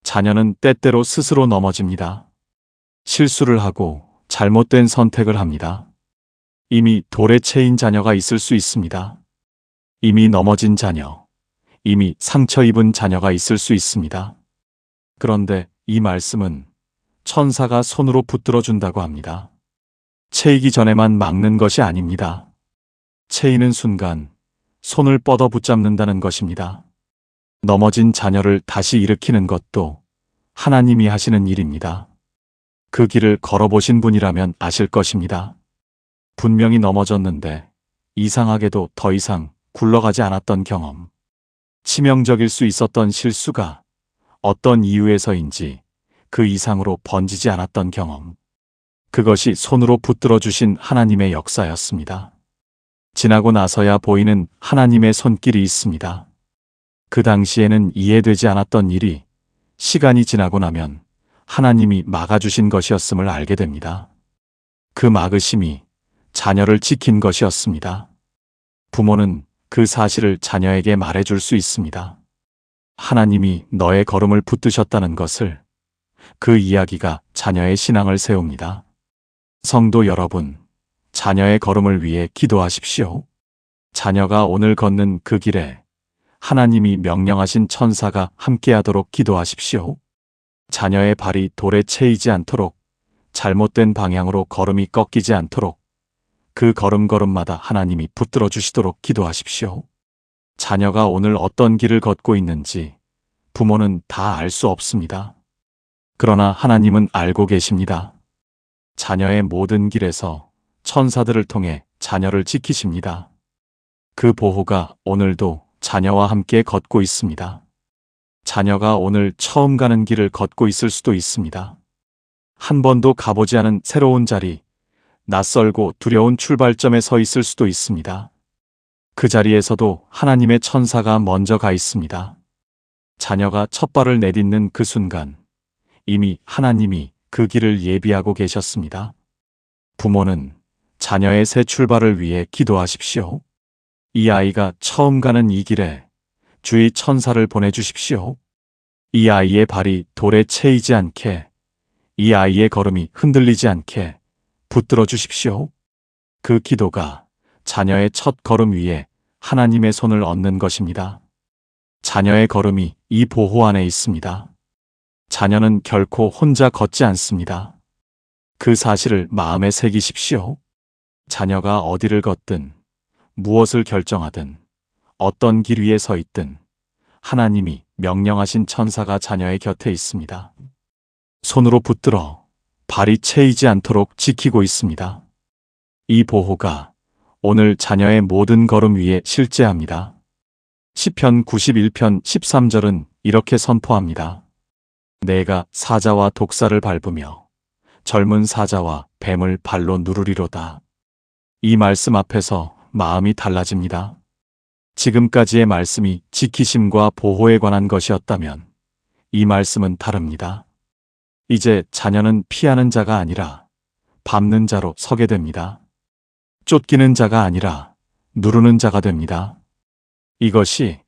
A: 자녀는 때때로 스스로 넘어집니다. 실수를 하고 잘못된 선택을 합니다. 이미 돌에 채인 자녀가 있을 수 있습니다. 이미 넘어진 자녀, 이미 상처 입은 자녀가 있을 수 있습니다. 그런데 이 말씀은 천사가 손으로 붙들어 준다고 합니다. 채이기 전에만 막는 것이 아닙니다. 채이는 순간 손을 뻗어 붙잡는다는 것입니다. 넘어진 자녀를 다시 일으키는 것도 하나님이 하시는 일입니다. 그 길을 걸어보신 분이라면 아실 것입니다. 분명히 넘어졌는데 이상하게도 더 이상 굴러가지 않았던 경험. 치명적일 수 있었던 실수가 어떤 이유에서인지 그 이상으로 번지지 않았던 경험. 그것이 손으로 붙들어 주신 하나님의 역사였습니다. 지나고 나서야 보이는 하나님의 손길이 있습니다. 그 당시에는 이해되지 않았던 일이 시간이 지나고 나면 하나님이 막아주신 것이었음을 알게 됩니다. 그 막으심이 자녀를 지킨 것이었습니다. 부모는 그 사실을 자녀에게 말해줄 수 있습니다. 하나님이 너의 걸음을 붙드셨다는 것을. 그 이야기가 자녀의 신앙을 세웁니다. 성도 여러분, 자녀의 걸음을 위해 기도하십시오. 자녀가 오늘 걷는 그 길에 하나님이 명령하신 천사가 함께하도록 기도하십시오. 자녀의 발이 돌에 채이지 않도록, 잘못된 방향으로 걸음이 꺾이지 않도록 그 걸음걸음마다 하나님이 붙들어 주시도록 기도하십시오. 자녀가 오늘 어떤 길을 걷고 있는지 부모는 다 알 수 없습니다. 그러나 하나님은 알고 계십니다. 자녀의 모든 길에서 천사들을 통해 자녀를 지키십니다. 그 보호가 오늘도 자녀와 함께 걷고 있습니다. 자녀가 오늘 처음 가는 길을 걷고 있을 수도 있습니다. 한 번도 가보지 않은 새로운 자리, 낯설고 두려운 출발점에 서 있을 수도 있습니다. 그 자리에서도 하나님의 천사가 먼저 가 있습니다. 자녀가 첫 발을 내딛는 그 순간 이미 하나님이 그 길을 예비하고 계셨습니다. 부모는 자녀의 새 출발을 위해 기도하십시오. 이 아이가 처음 가는 이 길에 주의 천사를 보내주십시오. 이 아이의 발이 돌에 채이지 않게, 이 아이의 걸음이 흔들리지 않게 붙들어 주십시오. 그 기도가 자녀의 첫 걸음 위에 하나님의 손을 얹는 것입니다. 자녀의 걸음이 이 보호 안에 있습니다. 자녀는 결코 혼자 걷지 않습니다. 그 사실을 마음에 새기십시오. 자녀가 어디를 걷든, 무엇을 결정하든, 어떤 길 위에 서 있든 하나님이 명령하신 천사가 자녀의 곁에 있습니다. 손으로 붙들어 발이 채이지 않도록 지키고 있습니다. 이 보호가 오늘 자녀의 모든 걸음 위에 실제합니다. 시편 91편 13절은 이렇게 선포합니다. 내가 사자와 독사를 밟으며 젊은 사자와 뱀을 발로 누르리로다. 이 말씀 앞에서 마음이 달라집니다. 지금까지의 말씀이 지키심과 보호에 관한 것이었다면 이 말씀은 다릅니다. 이제 자녀는 피하는 자가 아니라 밟는 자로 서게 됩니다. 쫓기는 자가 아니라 누르는 자가 됩니다. 이것이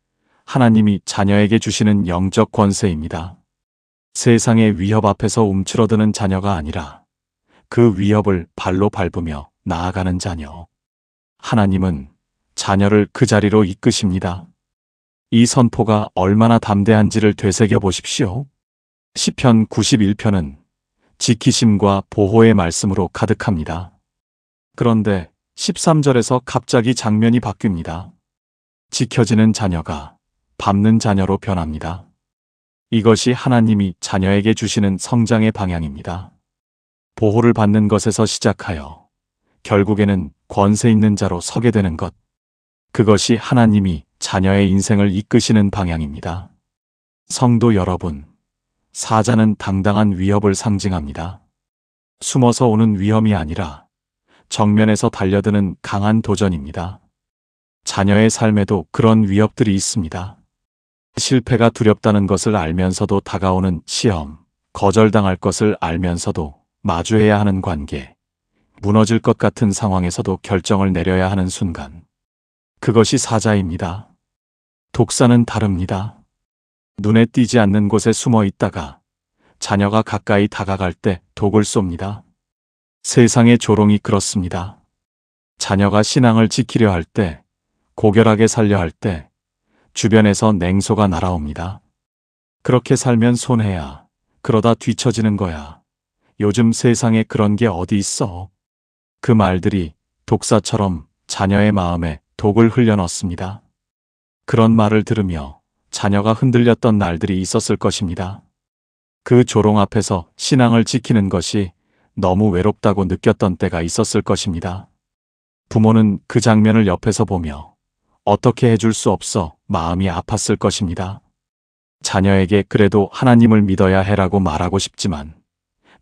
A: 하나님이 자녀에게 주시는 영적 권세입니다. 세상의 위협 앞에서 움츠러드는 자녀가 아니라 그 위협을 발로 밟으며 나아가는 자녀. 하나님은 자녀를 그 자리로 이끄십니다. 이 선포가 얼마나 담대한지를 되새겨 보십시오. 시편 91편은 지키심과 보호의 말씀으로 가득합니다. 그런데 13절에서 갑자기 장면이 바뀝니다. 지켜지는 자녀가 밟는 자녀로 변합니다. 이것이 하나님이 자녀에게 주시는 성장의 방향입니다. 보호를 받는 것에서 시작하여 결국에는 권세 있는 자로 서게 되는 것. 그것이 하나님이 자녀의 인생을 이끄시는 방향입니다. 성도 여러분, 사자는 당당한 위협을 상징합니다. 숨어서 오는 위험이 아니라 정면에서 달려드는 강한 도전입니다. 자녀의 삶에도 그런 위협들이 있습니다. 실패가 두렵다는 것을 알면서도 다가오는 시험, 거절당할 것을 알면서도 마주해야 하는 관계, 무너질 것 같은 상황에서도 결정을 내려야 하는 순간. 그것이 사자입니다. 독사는 다릅니다. 눈에 띄지 않는 곳에 숨어 있다가 자녀가 가까이 다가갈 때 독을 쏩니다. 세상의 조롱이 그렇습니다. 자녀가 신앙을 지키려 할 때, 고결하게 살려 할 때 주변에서 냉소가 날아옵니다. 그렇게 살면 손해야. 그러다 뒤처지는 거야. 요즘 세상에 그런 게 어디 있어? 그 말들이 독사처럼 자녀의 마음에 독을 흘려넣습니다. 그런 말을 들으며 자녀가 흔들렸던 날들이 있었을 것입니다. 그 조롱 앞에서 신앙을 지키는 것이 너무 외롭다고 느꼈던 때가 있었을 것입니다. 부모는 그 장면을 옆에서 보며 어떻게 해줄 수 없어 마음이 아팠을 것입니다. 자녀에게 그래도 하나님을 믿어야 해라고 말하고 싶지만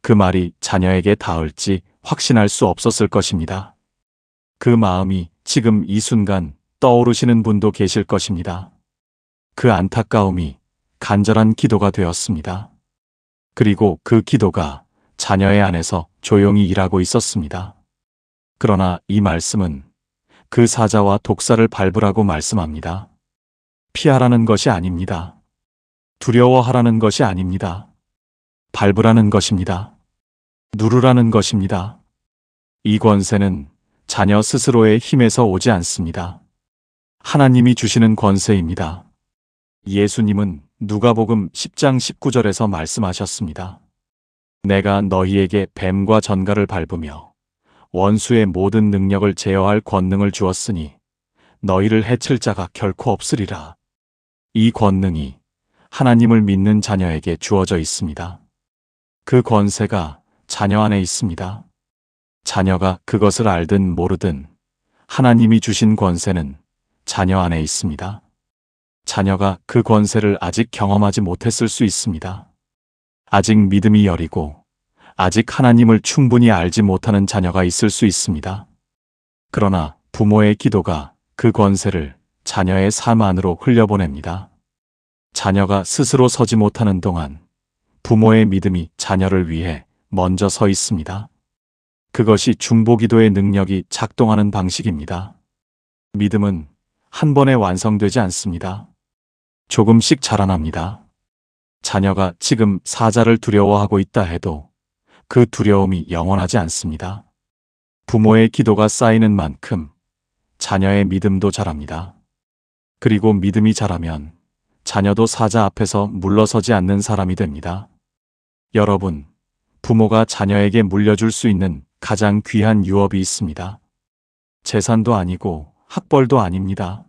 A: 그 말이 자녀에게 닿을지 확신할 수 없었을 것입니다. 그 마음이 지금 이 순간 떠오르시는 분도 계실 것입니다. 그 안타까움이 간절한 기도가 되었습니다. 그리고 그 기도가 자녀의 안에서 조용히 일하고 있었습니다. 그러나 이 말씀은 그 사자와 독사를 밟으라고 말씀합니다. 피하라는 것이 아닙니다. 두려워하라는 것이 아닙니다. 밟으라는 것입니다. 누르라는 것입니다. 이 권세는 자녀 스스로의 힘에서 오지 않습니다. 하나님이 주시는 권세입니다. 예수님은 누가복음 10장 19절에서 말씀하셨습니다. 내가 너희에게 뱀과 전갈을 밟으며 원수의 모든 능력을 제어할 권능을 주었으니 너희를 해칠 자가 결코 없으리라. 이 권능이 하나님을 믿는 자녀에게 주어져 있습니다. 그 권세가 자녀 안에 있습니다. 자녀가 그것을 알든 모르든 하나님이 주신 권세는 자녀 안에 있습니다. 자녀가 그 권세를 아직 경험하지 못했을 수 있습니다. 아직 믿음이 여리고 아직 하나님을 충분히 알지 못하는 자녀가 있을 수 있습니다. 그러나 부모의 기도가 그 권세를 자녀의 삶 안으로 흘려보냅니다. 자녀가 스스로 서지 못하는 동안 부모의 믿음이 자녀를 위해 먼저 서 있습니다. 그것이 중보기도의 능력이 작동하는 방식입니다. 믿음은 한 번에 완성되지 않습니다. 조금씩 자라납니다. 자녀가 지금 사자를 두려워하고 있다 해도 그 두려움이 영원하지 않습니다. 부모의 기도가 쌓이는 만큼 자녀의 믿음도 자랍니다. 그리고 믿음이 자라면 자녀도 사자 앞에서 물러서지 않는 사람이 됩니다. 여러분, 부모가 자녀에게 물려줄 수 있는 가장 귀한 유업이 있습니다. 재산도 아니고 학벌도 아닙니다.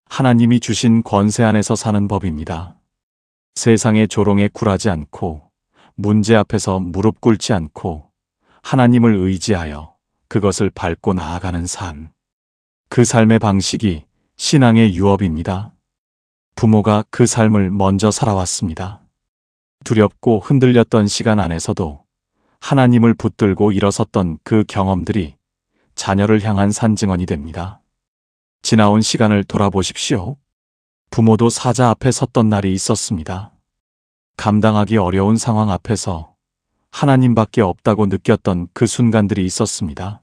A: 하나님이 주신 권세 안에서 사는 법입니다. 세상의 조롱에 굴하지 않고 문제 앞에서 무릎 꿇지 않고 하나님을 의지하여 그것을 밟고 나아가는 삶. 그 삶의 방식이 신앙의 유업입니다. 부모가 그 삶을 먼저 살아왔습니다. 두렵고 흔들렸던 시간 안에서도 하나님을 붙들고 일어섰던 그 경험들이 자녀를 향한 산증언이 됩니다. 지나온 시간을 돌아보십시오. 부모도 사자 앞에 섰던 날이 있었습니다. 감당하기 어려운 상황 앞에서 하나님밖에 없다고 느꼈던 그 순간들이 있었습니다.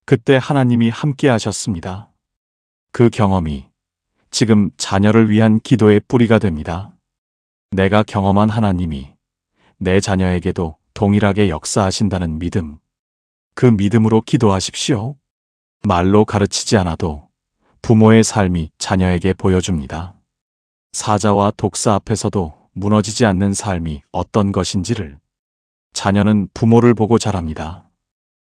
A: 그때 하나님이 함께 하셨습니다. 그 경험이 지금 자녀를 위한 기도의 뿌리가 됩니다. 내가 경험한 하나님이 내 자녀에게도 동일하게 역사하신다는 믿음. 그 믿음으로 기도하십시오. 말로 가르치지 않아도 부모의 삶이 자녀에게 보여줍니다. 사자와 독사 앞에서도 무너지지 않는 삶이 어떤 것인지를. 자녀는 부모를 보고 자랍니다.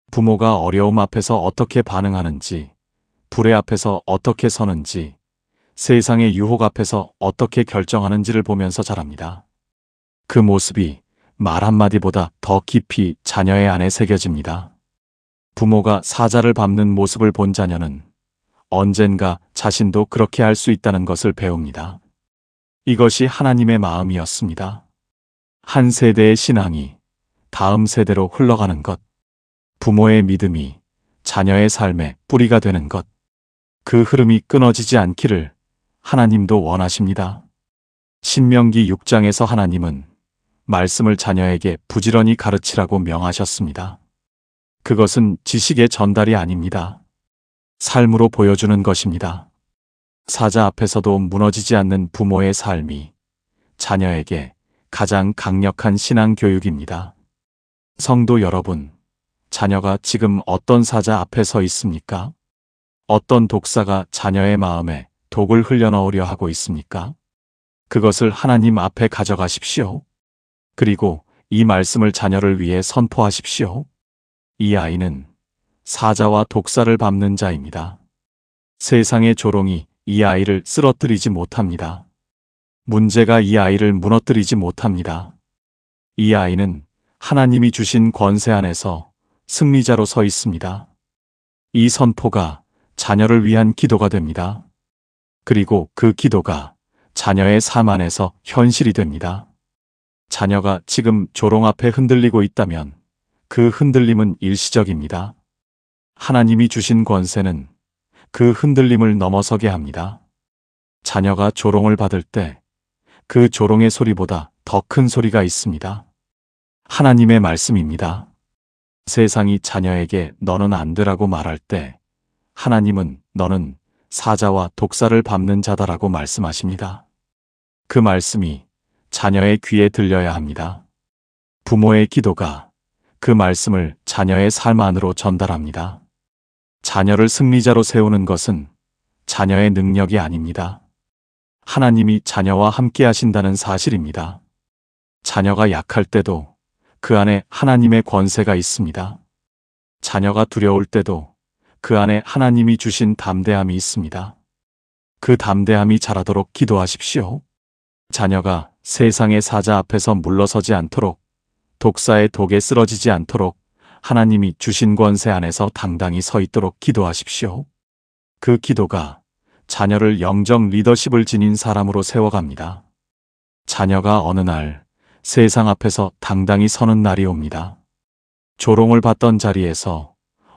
A: 부모가 어려움 앞에서 어떻게 반응하는지, 불의 앞에서 어떻게 서는지, 세상의 유혹 앞에서 어떻게 결정하는지를 보면서 자랍니다. 그 모습이 말 한마디보다 더 깊이 자녀의 안에 새겨집니다. 부모가 사자를 밟는 모습을 본 자녀는 언젠가 자신도 그렇게 할 수 있다는 것을 배웁니다. 이것이 하나님의 마음이었습니다. 한 세대의 신앙이 다음 세대로 흘러가는 것, 부모의 믿음이 자녀의 삶의 뿌리가 되는 것, 그 흐름이 끊어지지 않기를 하나님도 원하십니다. 신명기 6장에서 하나님은 말씀을 자녀에게 부지런히 가르치라고 명하셨습니다. 그것은 지식의 전달이 아닙니다. 삶으로 보여주는 것입니다. 사자 앞에서도 무너지지 않는 부모의 삶이 자녀에게 가장 강력한 신앙 교육입니다. 성도 여러분, 자녀가 지금 어떤 사자 앞에 서 있습니까? 어떤 독사가 자녀의 마음에 독을 흘려넣으려 하고 있습니까? 그것을 하나님 앞에 가져가십시오. 그리고 이 말씀을 자녀를 위해 선포하십시오. 이 아이는 사자와 독사를 밟는 자입니다. 세상의 조롱이 이 아이를 쓰러뜨리지 못합니다. 문제가 이 아이를 무너뜨리지 못합니다. 이 아이는 하나님이 주신 권세 안에서 승리자로 서 있습니다. 이 선포가 자녀를 위한 기도가 됩니다. 그리고 그 기도가 자녀의 삶 안에서 현실이 됩니다. 자녀가 지금 조롱 앞에 흔들리고 있다면 그 흔들림은 일시적입니다. 하나님이 주신 권세는 그 흔들림을 넘어서게 합니다. 자녀가 조롱을 받을 때 그 조롱의 소리보다 더 큰 소리가 있습니다. 하나님의 말씀입니다. 세상이 자녀에게 너는 안 되라고 말할 때 하나님은 너는 사자와 독사를 밟는 자다라고 말씀하십니다. 그 말씀이 자녀의 귀에 들려야 합니다. 부모의 기도가 그 말씀을 자녀의 삶 안으로 전달합니다. 자녀를 승리자로 세우는 것은 자녀의 능력이 아닙니다. 하나님이 자녀와 함께 하신다는 사실입니다. 자녀가 약할 때도 그 안에 하나님의 권세가 있습니다. 자녀가 두려울 때도 그 안에 하나님이 주신 담대함이 있습니다. 그 담대함이 자라도록 기도하십시오. 자녀가 세상의 사자 앞에서 물러서지 않도록, 독사의 독에 쓰러지지 않도록 하나님이 주신 권세 안에서 당당히 서 있도록 기도하십시오. 그 기도가 자녀를 영적 리더십을 지닌 사람으로 세워갑니다. 자녀가 어느 날 세상 앞에서 당당히 서는 날이 옵니다. 조롱을 받던 자리에서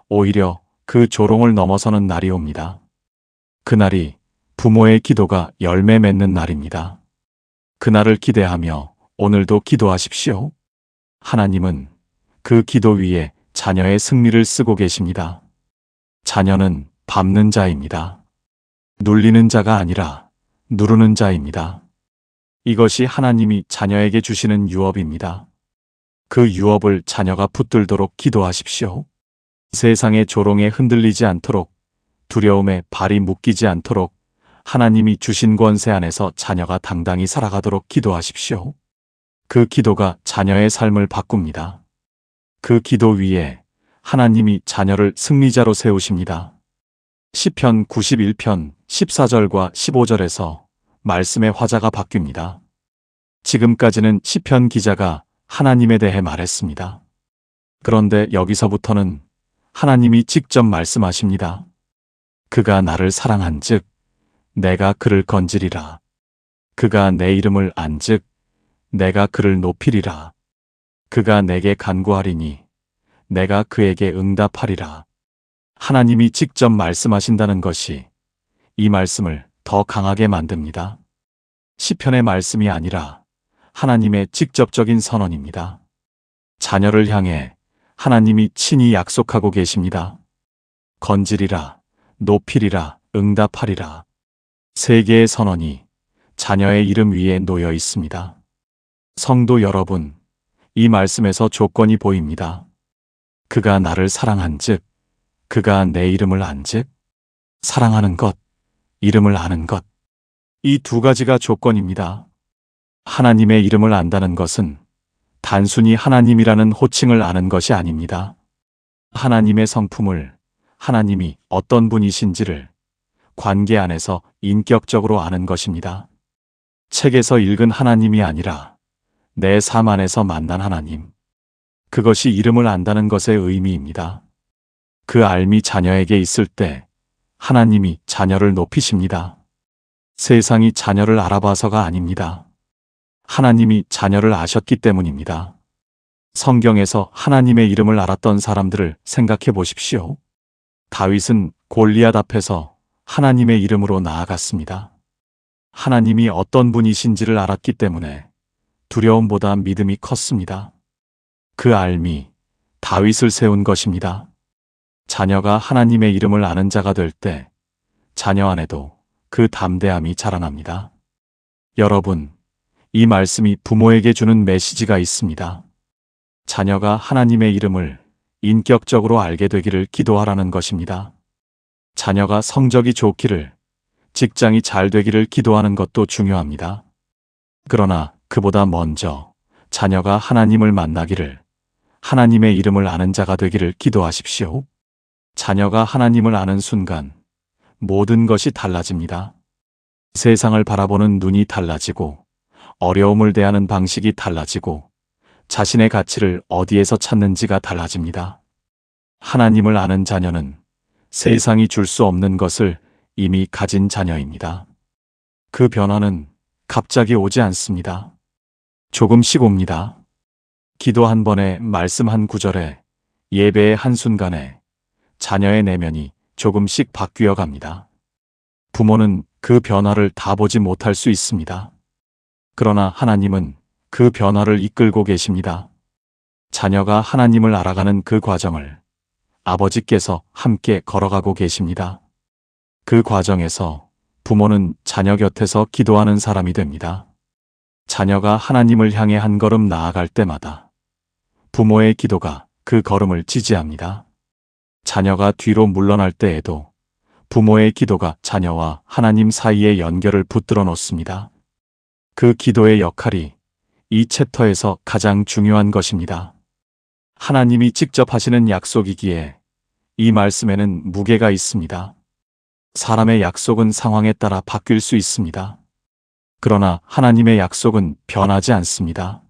A: 오히려 그 조롱을 넘어서는 날이 옵니다. 그날이 부모의 기도가 열매 맺는 날입니다. 그날을 기대하며 오늘도 기도하십시오. 하나님은 그 기도 위에 자녀의 승리를 쓰고 계십니다. 자녀는 밟는 자입니다. 눌리는 자가 아니라 누르는 자입니다. 이것이 하나님이 자녀에게 주시는 유업입니다. 그 유업을 자녀가 붙들도록 기도하십시오. 세상의 조롱에 흔들리지 않도록, 두려움에 발이 묶이지 않도록 하나님이 주신 권세 안에서 자녀가 당당히 살아가도록 기도하십시오. 그 기도가 자녀의 삶을 바꿉니다. 그 기도 위에 하나님이 자녀를 승리자로 세우십니다. 시편 91편 14절과 15절에서 말씀의 화자가 바뀝니다. 지금까지는 시편 기자가 하나님에 대해 말했습니다. 그런데 여기서부터는 하나님이 직접 말씀하십니다. 그가 나를 사랑한즉 내가 그를 건지리라. 그가 내 이름을 안즉 내가 그를 높이리라. 그가 내게 간구하리니 내가 그에게 응답하리라. 하나님이 직접 말씀하신다는 것이 이 말씀을 더 강하게 만듭니다. 시편의 말씀이 아니라 하나님의 직접적인 선언입니다. 자녀를 향해 하나님이 친히 약속하고 계십니다. 건지리라, 높이리라, 응답하리라. 세 개의 선언이 자녀의 이름 위에 놓여 있습니다. 성도 여러분, 이 말씀에서 조건이 보입니다. 그가 나를 사랑한즉, 그가 내 이름을 안즉, 사랑하는 것, 이름을 아는 것. 이 두 가지가 조건입니다. 하나님의 이름을 안다는 것은 단순히 하나님이라는 호칭을 아는 것이 아닙니다. 하나님의 성품을, 하나님이 어떤 분이신지를 관계 안에서 인격적으로 아는 것입니다. 책에서 읽은 하나님이 아니라 내 삶 안에서 만난 하나님. 그것이 이름을 안다는 것의 의미입니다. 그 알미 자녀에게 있을 때 하나님이 자녀를 높이십니다. 세상이 자녀를 알아봐서가 아닙니다. 하나님이 자녀를 아셨기 때문입니다. 성경에서 하나님의 이름을 알았던 사람들을 생각해 보십시오. 다윗은 골리앗 앞에서 하나님의 이름으로 나아갔습니다. 하나님이 어떤 분이신지를 알았기 때문에 두려움보다 믿음이 컸습니다. 그 알미, 다윗을 세운 것입니다. 자녀가 하나님의 이름을 아는 자가 될 때 자녀 안에도 그 담대함이 자라납니다. 여러분, 이 말씀이 부모에게 주는 메시지가 있습니다. 자녀가 하나님의 이름을 인격적으로 알게 되기를 기도하라는 것입니다. 자녀가 성적이 좋기를, 직장이 잘 되기를 기도하는 것도 중요합니다. 그러나 그보다 먼저 자녀가 하나님을 만나기를, 하나님의 이름을 아는 자가 되기를 기도하십시오. 자녀가 하나님을 아는 순간 모든 것이 달라집니다. 세상을 바라보는 눈이 달라지고, 어려움을 대하는 방식이 달라지고, 자신의 가치를 어디에서 찾는지가 달라집니다. 하나님을 아는 자녀는 세상이 줄 수 없는 것을 이미 가진 자녀입니다. 그 변화는 갑자기 오지 않습니다. 조금씩 옵니다. 기도 한 번에, 말씀 한 구절에, 예배의 한순간에 자녀의 내면이 조금씩 바뀌어 갑니다. 부모는 그 변화를 다 보지 못할 수 있습니다. 그러나 하나님은 그 변화를 이끌고 계십니다. 자녀가 하나님을 알아가는 그 과정을 아버지께서 함께 걸어가고 계십니다. 그 과정에서 부모는 자녀 곁에서 기도하는 사람이 됩니다. 자녀가 하나님을 향해 한 걸음 나아갈 때마다 부모의 기도가 그 걸음을 지지합니다. 자녀가 뒤로 물러날 때에도 부모의 기도가 자녀와 하나님 사이의 연결을 붙들어 놓습니다. 그 기도의 역할이 이 챕터에서 가장 중요한 것입니다. 하나님이 직접 하시는 약속이기에 이 말씀에는 무게가 있습니다. 사람의 약속은 상황에 따라 바뀔 수 있습니다. 그러나 하나님의 약속은 변하지 않습니다.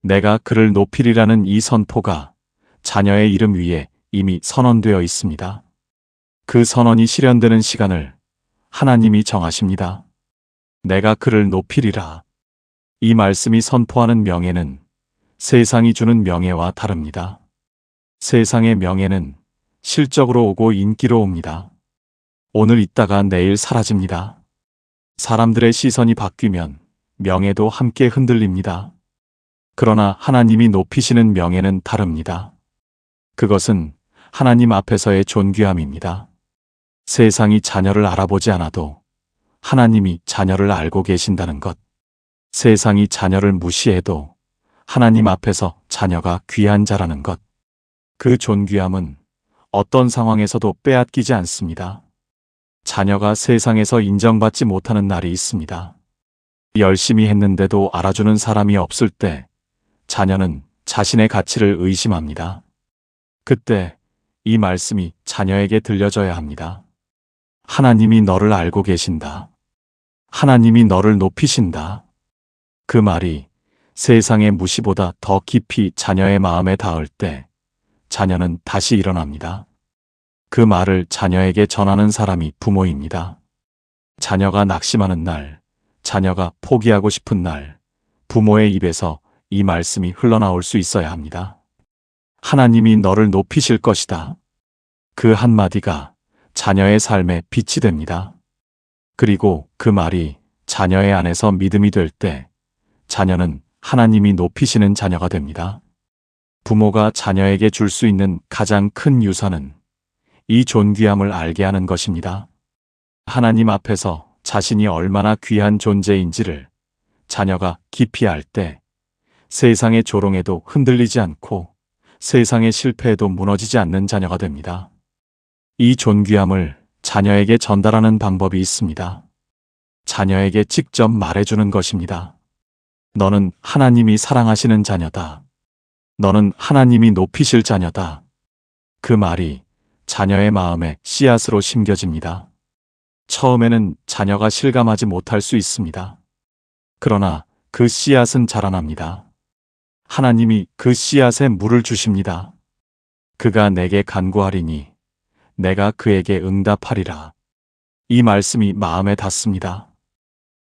A: 내가 그를 높이리라는 이 선포가 자녀의 이름 위에 이미 선언되어 있습니다. 그 선언이 실현되는 시간을 하나님이 정하십니다. 내가 그를 높이리라. 이 말씀이 선포하는 명예는 세상이 주는 명예와 다릅니다. 세상의 명예는 실적으로 오고 인기로 옵니다. 오늘 있다가 내일 사라집니다. 사람들의 시선이 바뀌면 명예도 함께 흔들립니다. 그러나 하나님이 높이시는 명예는 다릅니다. 그것은 하나님 앞에서의 존귀함입니다. 세상이 자녀를 알아보지 않아도 하나님이 자녀를 알고 계신다는 것. 세상이 자녀를 무시해도 하나님 앞에서 자녀가 귀한 자라는 것. 그 존귀함은 어떤 상황에서도 빼앗기지 않습니다. 자녀가 세상에서 인정받지 못하는 날이 있습니다. 열심히 했는데도 알아주는 사람이 없을 때 자녀는 자신의 가치를 의심합니다. 그때 이 말씀이 자녀에게 들려져야 합니다. 하나님이 너를 알고 계신다. 하나님이 너를 높이신다. 그 말이 세상의 무시보다 더 깊이 자녀의 마음에 닿을 때 자녀는 다시 일어납니다. 그 말을 자녀에게 전하는 사람이 부모입니다. 자녀가 낙심하는 날, 자녀가 포기하고 싶은 날, 부모의 입에서 이 말씀이 흘러나올 수 있어야 합니다. 하나님이 너를 높이실 것이다. 그 한마디가 자녀의 삶에 빛이 됩니다. 그리고 그 말이 자녀의 안에서 믿음이 될 때 자녀는 하나님이 높이시는 자녀가 됩니다. 부모가 자녀에게 줄 수 있는 가장 큰 유산은 이 존귀함을 알게 하는 것입니다. 하나님 앞에서 자신이 얼마나 귀한 존재인지를 자녀가 깊이 알 때 세상의 조롱에도 흔들리지 않고 세상의 실패에도 무너지지 않는 자녀가 됩니다. 이 존귀함을 자녀에게 전달하는 방법이 있습니다. 자녀에게 직접 말해주는 것입니다. 너는 하나님이 사랑하시는 자녀다. 너는 하나님이 높이실 자녀다. 그 말이 자녀의 마음에 씨앗으로 심겨집니다. 처음에는 자녀가 실감하지 못할 수 있습니다. 그러나 그 씨앗은 자라납니다. 하나님이 그 씨앗에 물을 주십니다. 그가 내게 간구하리니 내가 그에게 응답하리라. 이 말씀이 마음에 닿습니다.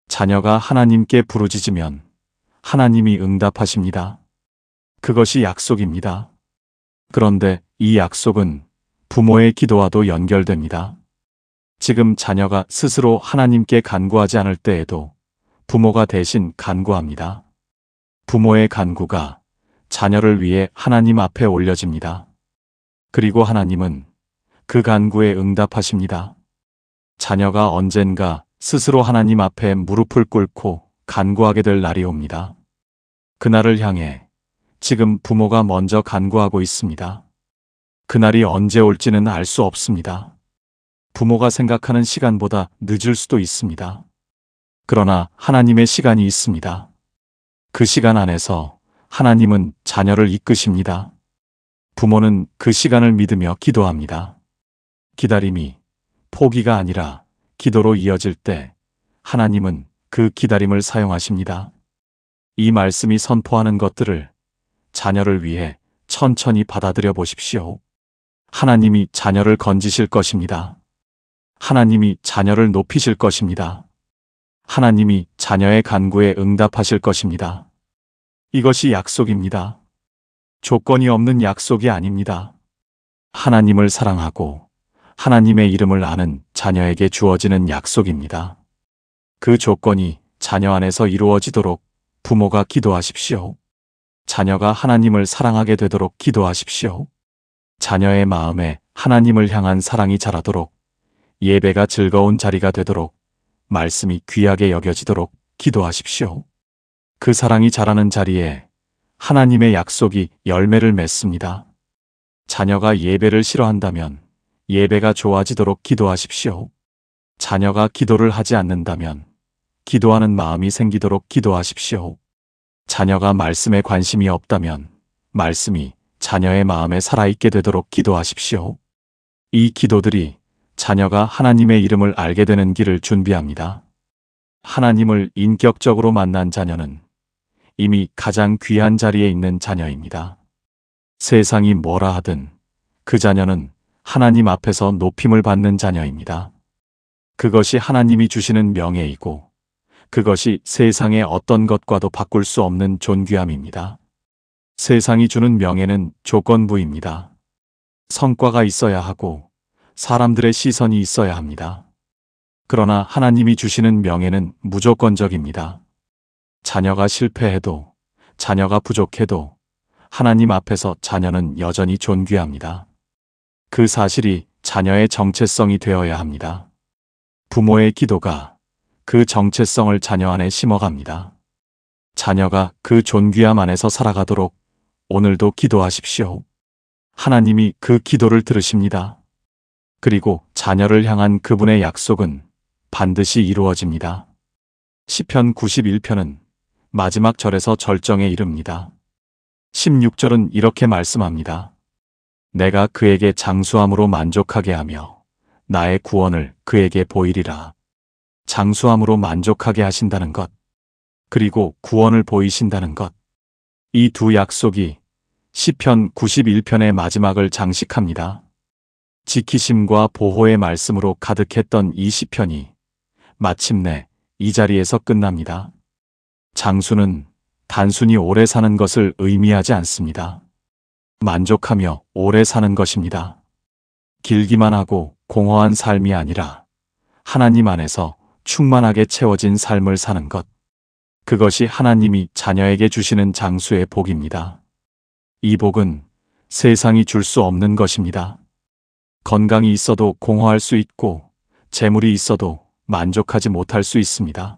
A: 자녀가 하나님께 부르짖으면 하나님이 응답하십니다. 그것이 약속입니다. 그런데 이 약속은 부모의 기도와도 연결됩니다. 지금 자녀가 스스로 하나님께 간구하지 않을 때에도 부모가 대신 간구합니다. 부모의 간구가 자녀를 위해 하나님 앞에 올려집니다. 그리고 하나님은 그 간구에 응답하십니다. 자녀가 언젠가 스스로 하나님 앞에 무릎을 꿇고 간구하게 될 날이 옵니다. 그날을 향해 지금 부모가 먼저 간구하고 있습니다. 그날이 언제 올지는 알 수 없습니다. 부모가 생각하는 시간보다 늦을 수도 있습니다. 그러나 하나님의 시간이 있습니다. 그 시간 안에서 하나님은 자녀를 이끄십니다. 부모는 그 시간을 믿으며 기도합니다. 기다림이 포기가 아니라 기도로 이어질 때 하나님은 그 기다림을 사용하십니다. 이 말씀이 선포하는 것들을 자녀를 위해 천천히 받아들여 보십시오. 하나님이 자녀를 건지실 것입니다. 하나님이 자녀를 높이실 것입니다. 하나님이 자녀의 간구에 응답하실 것입니다. 이것이 약속입니다. 조건이 없는 약속이 아닙니다. 하나님을 사랑하고 하나님의 이름을 아는 자녀에게 주어지는 약속입니다. 그 조건이 자녀 안에서 이루어지도록 부모가 기도하십시오. 자녀가 하나님을 사랑하게 되도록 기도하십시오. 자녀의 마음에 하나님을 향한 사랑이 자라도록, 예배가 즐거운 자리가 되도록, 말씀이 귀하게 여겨지도록 기도하십시오. 그 사랑이 자라는 자리에 하나님의 약속이 열매를 맺습니다. 자녀가 예배를 싫어한다면 예배가 좋아지도록 기도하십시오. 자녀가 기도를 하지 않는다면 기도하는 마음이 생기도록 기도하십시오. 자녀가 말씀에 관심이 없다면 말씀이 자녀의 마음에 살아있게 되도록 기도하십시오. 이 기도들이 자녀가 하나님의 이름을 알게 되는 길을 준비합니다. 하나님을 인격적으로 만난 자녀는 이미 가장 귀한 자리에 있는 자녀입니다. 세상이 뭐라 하든 그 자녀는 하나님 앞에서 높임을 받는 자녀입니다. 그것이 하나님이 주시는 명예이고 그것이 세상의 어떤 것과도 바꿀 수 없는 존귀함입니다. 세상이 주는 명예는 조건부입니다. 성과가 있어야 하고 사람들의 시선이 있어야 합니다. 그러나 하나님이 주시는 명예는 무조건적입니다. 자녀가 실패해도, 자녀가 부족해도 하나님 앞에서 자녀는 여전히 존귀합니다. 그 사실이 자녀의 정체성이 되어야 합니다. 부모의 기도가 그 정체성을 자녀 안에 심어갑니다. 자녀가 그 존귀함 안에서 살아가도록 오늘도 기도하십시오. 하나님이 그 기도를 들으십니다. 그리고 자녀를 향한 그분의 약속은 반드시 이루어집니다. 시편 91편은 마지막 절에서 절정에 이릅니다. 16절은 이렇게 말씀합니다. 내가 그에게 장수함으로 만족하게 하며 나의 구원을 그에게 보이리라. 장수함으로 만족하게 하신다는 것, 그리고 구원을 보이신다는 것. 이 두 약속이 시편 91편의 마지막을 장식합니다. 지키심과 보호의 말씀으로 가득했던 이 시편이 마침내 이 자리에서 끝납니다. 장수는 단순히 오래 사는 것을 의미하지 않습니다. 만족하며 오래 사는 것입니다. 길기만 하고 공허한 삶이 아니라 하나님 안에서 충만하게 채워진 삶을 사는 것. 그것이 하나님이 자녀에게 주시는 장수의 복입니다. 이 복은 세상이 줄 수 없는 것입니다. 건강이 있어도 공허할 수 있고 재물이 있어도 만족하지 못할 수 있습니다.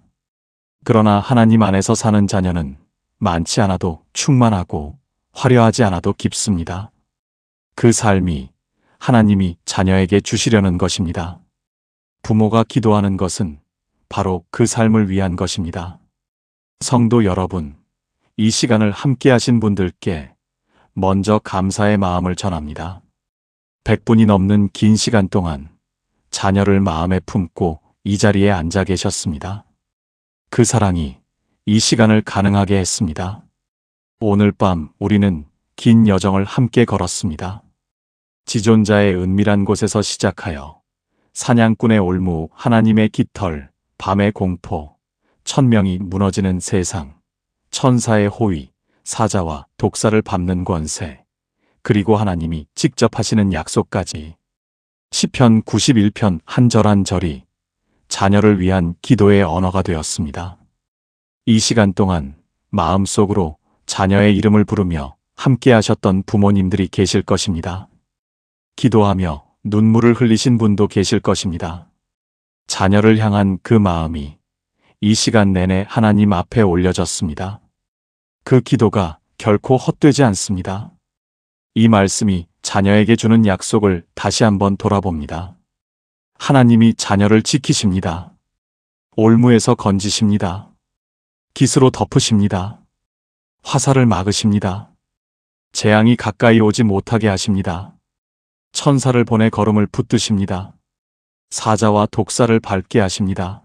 A: 그러나 하나님 안에서 사는 자녀는 많지 않아도 충만하고 화려하지 않아도 깊습니다. 그 삶이 하나님이 자녀에게 주시려는 것입니다. 부모가 기도하는 것은 바로 그 삶을 위한 것입니다. 성도 여러분, 이 시간을 함께 하신 분들께 먼저 감사의 마음을 전합니다. 100분이 넘는 긴 시간 동안 자녀를 마음에 품고 이 자리에 앉아 계셨습니다. 그 사랑이 이 시간을 가능하게 했습니다. 오늘 밤 우리는 긴 여정을 함께 걸었습니다. 지존자의 은밀한 곳에서 시작하여 사냥꾼의 올무, 하나님의 깃털, 밤의 공포, 천명이 무너지는 세상, 천사의 호의, 사자와 독사를 밟는 권세, 그리고 하나님이 직접 하시는 약속까지. 시편 91편 한 절 한 절이 자녀를 위한 기도의 언어가 되었습니다. 이 시간 동안 마음속으로 자녀의 이름을 부르며 함께 하셨던 부모님들이 계실 것입니다. 기도하며 눈물을 흘리신 분도 계실 것입니다. 자녀를 향한 그 마음이 이 시간 내내 하나님 앞에 올려졌습니다. 그 기도가 결코 헛되지 않습니다. 이 말씀이 자녀에게 주는 약속을 다시 한번 돌아봅니다. 하나님이 자녀를 지키십니다. 올무에서 건지십니다. 깃으로 덮으십니다. 화살을 막으십니다. 재앙이 가까이 오지 못하게 하십니다. 천사를 보내 걸음을 붙드십니다. 사자와 독사를 밟게 하십니다.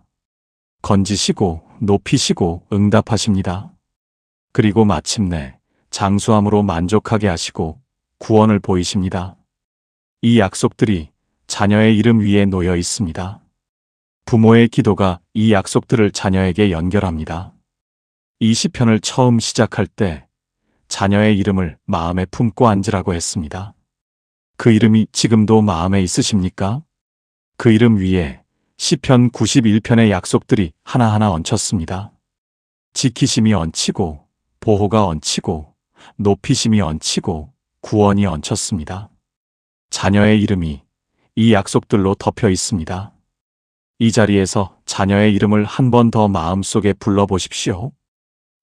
A: 건지시고 높이시고 응답하십니다. 그리고 마침내 장수함으로 만족하게 하시고 구원을 보이십니다. 이 약속들이 자녀의 이름 위에 놓여 있습니다. 부모의 기도가 이 약속들을 자녀에게 연결합니다. 이 시편을 처음 시작할 때 자녀의 이름을 마음에 품고 앉으라고 했습니다. 그 이름이 지금도 마음에 있으십니까? 그 이름 위에 시편 91편의 약속들이 하나하나 얹혔습니다. 지키심이 얹히고, 보호가 얹히고, 높이심이 얹히고, 구원이 얹혔습니다. 자녀의 이름이 이 약속들로 덮여 있습니다. 이 자리에서 자녀의 이름을 한 번 더 마음속에 불러보십시오.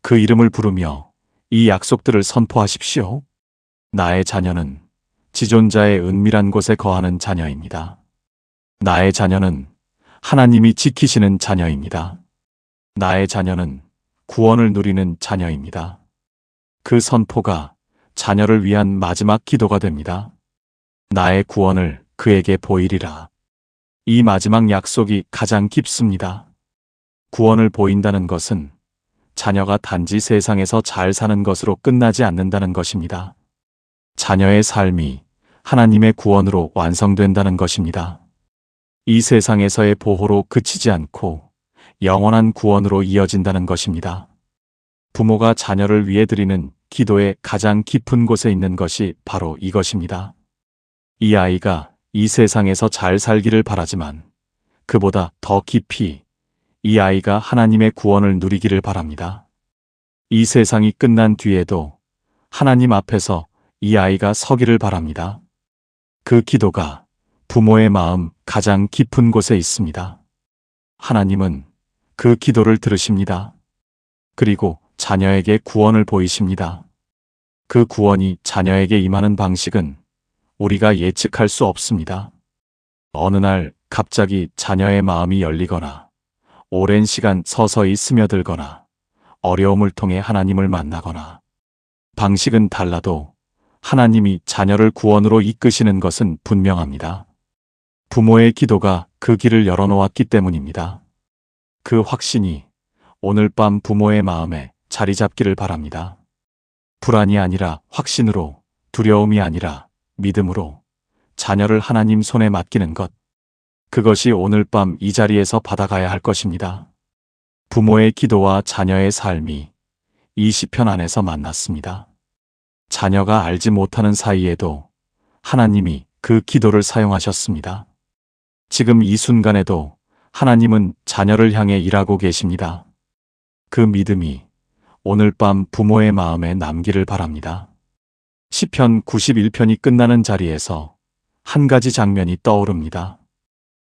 A: 그 이름을 부르며 이 약속들을 선포하십시오. 나의 자녀는 지존자의 은밀한 곳에 거하는 자녀입니다. 나의 자녀는 하나님이 지키시는 자녀입니다. 나의 자녀는 구원을 누리는 자녀입니다. 그 선포가 자녀를 위한 마지막 기도가 됩니다. 나의 구원을 그에게 보이리라. 이 마지막 약속이 가장 깊습니다. 구원을 보인다는 것은 자녀가 단지 세상에서 잘 사는 것으로 끝나지 않는다는 것입니다. 자녀의 삶이 하나님의 구원으로 완성된다는 것입니다. 이 세상에서의 보호로 그치지 않고 영원한 구원으로 이어진다는 것입니다. 부모가 자녀를 위해 드리는 기도의 가장 깊은 곳에 있는 것이 바로 이것입니다. 이 아이가 이 세상에서 잘 살기를 바라지만 그보다 더 깊이 이 아이가 하나님의 구원을 누리기를 바랍니다. 이 세상이 끝난 뒤에도 하나님 앞에서 이 아이가 서기를 바랍니다. 그 기도가 부모의 마음 가장 깊은 곳에 있습니다. 하나님은 그 기도를 들으십니다. 그리고 자녀에게 구원을 보이십니다. 그 구원이 자녀에게 임하는 방식은 우리가 예측할 수 없습니다. 어느 날 갑자기 자녀의 마음이 열리거나 오랜 시간 서서히 스며들거나 어려움을 통해 하나님을 만나거나 방식은 달라도 하나님이 자녀를 구원으로 이끄시는 것은 분명합니다. 부모의 기도가 그 길을 열어놓았기 때문입니다. 그 확신이 오늘 밤 부모의 마음에 자리 잡기를 바랍니다. 불안이 아니라 확신으로, 두려움이 아니라 믿음으로 자녀를 하나님 손에 맡기는 것. 그것이 오늘 밤 이 자리에서 받아가야 할 것입니다. 부모의 기도와 자녀의 삶이 이 시편 안에서 만났습니다. 자녀가 알지 못하는 사이에도 하나님이 그 기도를 사용하셨습니다. 지금 이 순간에도 하나님은 자녀를 향해 일하고 계십니다. 그 믿음이 오늘 밤 부모의 마음에 남기를 바랍니다. 시편 91편이 끝나는 자리에서 한 가지 장면이 떠오릅니다.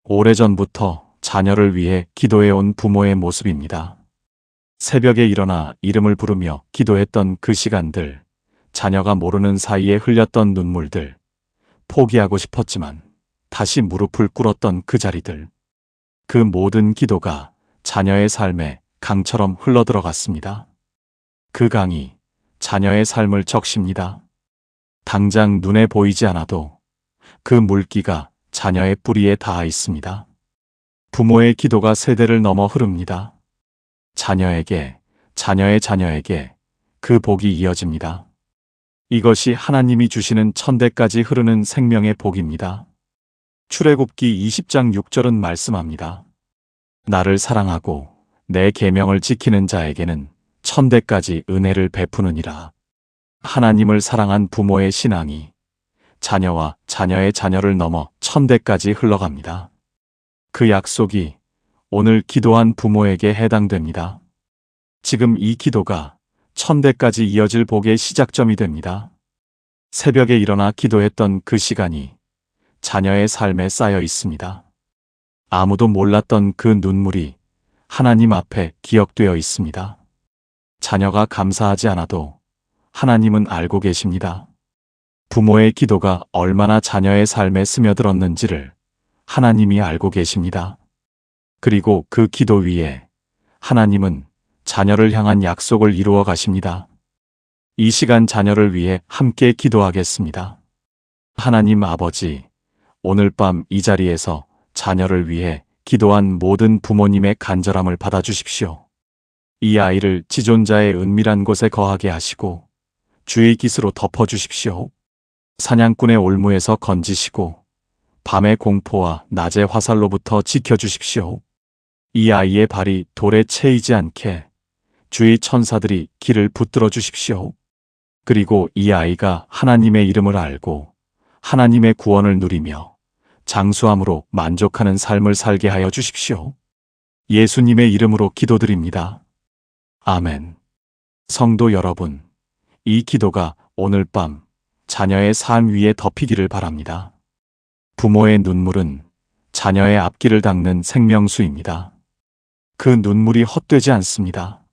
A: 오래전부터 자녀를 위해 기도해온 부모의 모습입니다. 새벽에 일어나 이름을 부르며 기도했던 그 시간들, 자녀가 모르는 사이에 흘렸던 눈물들, 포기하고 싶었지만 다시 무릎을 꿇었던 그 자리들. 그 모든 기도가 자녀의 삶에 강처럼 흘러들어갔습니다. 그 강이 자녀의 삶을 적십니다. 당장 눈에 보이지 않아도 그 물기가 자녀의 뿌리에 닿아 있습니다. 부모의 기도가 세대를 넘어 흐릅니다. 자녀에게, 자녀의 자녀에게 그 복이 이어집니다. 이것이 하나님이 주시는 천대까지 흐르는 생명의 복입니다. 출애굽기 20장 6절은 말씀합니다. 나를 사랑하고 내 계명을 지키는 자에게는 천대까지 은혜를 베푸느니라. 하나님을 사랑한 부모의 신앙이 자녀와 자녀의 자녀를 넘어 천대까지 흘러갑니다. 그 약속이 오늘 기도한 부모에게 해당됩니다. 지금 이 기도가 천대까지 이어질 복의 시작점이 됩니다. 새벽에 일어나 기도했던 그 시간이 자녀의 삶에 쌓여 있습니다. 아무도 몰랐던 그 눈물이 하나님 앞에 기억되어 있습니다. 자녀가 감사하지 않아도 하나님은 알고 계십니다. 부모의 기도가 얼마나 자녀의 삶에 스며들었는지를 하나님이 알고 계십니다. 그리고 그 기도 위에 하나님은 자녀를 향한 약속을 이루어 가십니다. 이 시간 자녀를 위해 함께 기도하겠습니다. 하나님 아버지, 오늘 밤 이 자리에서 자녀를 위해 기도한 모든 부모님의 간절함을 받아주십시오. 이 아이를 지존자의 은밀한 곳에 거하게 하시고 주의 깃으로 덮어주십시오. 사냥꾼의 올무에서 건지시고 밤의 공포와 낮의 화살로부터 지켜주십시오. 이 아이의 발이 돌에 채이지 않게 주의 천사들이 길을 붙들어 주십시오. 그리고 이 아이가 하나님의 이름을 알고 하나님의 구원을 누리며 장수함으로 만족하는 삶을 살게 하여 주십시오. 예수님의 이름으로 기도드립니다. 아멘. 성도 여러분, 이 기도가 오늘 밤 자녀의 삶 위에 덮이기를 바랍니다. 부모의 눈물은 자녀의 앞길을 닦는 생명수입니다. 그 눈물이 헛되지 않습니다.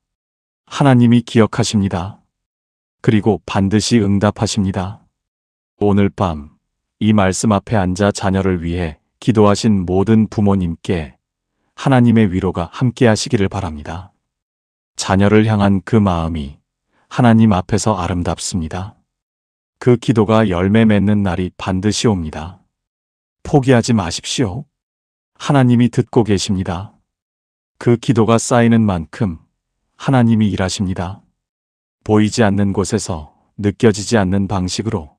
A: 하나님이 기억하십니다. 그리고 반드시 응답하십니다. 오늘 밤 이 말씀 앞에 앉아 자녀를 위해 기도하신 모든 부모님께 하나님의 위로가 함께 하시기를 바랍니다. 자녀를 향한 그 마음이 하나님 앞에서 아름답습니다. 그 기도가 열매 맺는 날이 반드시 옵니다. 포기하지 마십시오. 하나님이 듣고 계십니다. 그 기도가 쌓이는 만큼 하나님이 일하십니다. 보이지 않는 곳에서 느껴지지 않는 방식으로,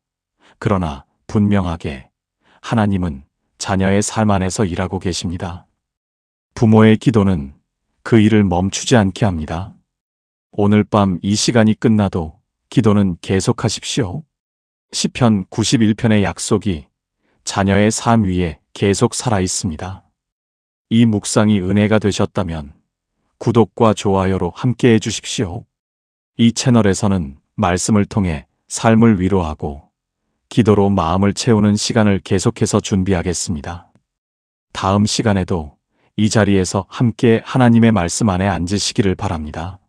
A: 그러나 분명하게 하나님은 자녀의 삶 안에서 일하고 계십니다. 부모의 기도는 그 일을 멈추지 않게 합니다. 오늘 밤 이 시간이 끝나도 기도는 계속하십시오. 시편 91편의 약속이 자녀의 삶 위에 계속 살아 있습니다. 이 묵상이 은혜가 되셨다면 구독과 좋아요로 함께 해주십시오. 이 채널에서는 말씀을 통해 삶을 위로하고 기도로 마음을 채우는 시간을 계속해서 준비하겠습니다. 다음 시간에도 이 자리에서 함께 하나님의 말씀 안에 앉으시기를 바랍니다.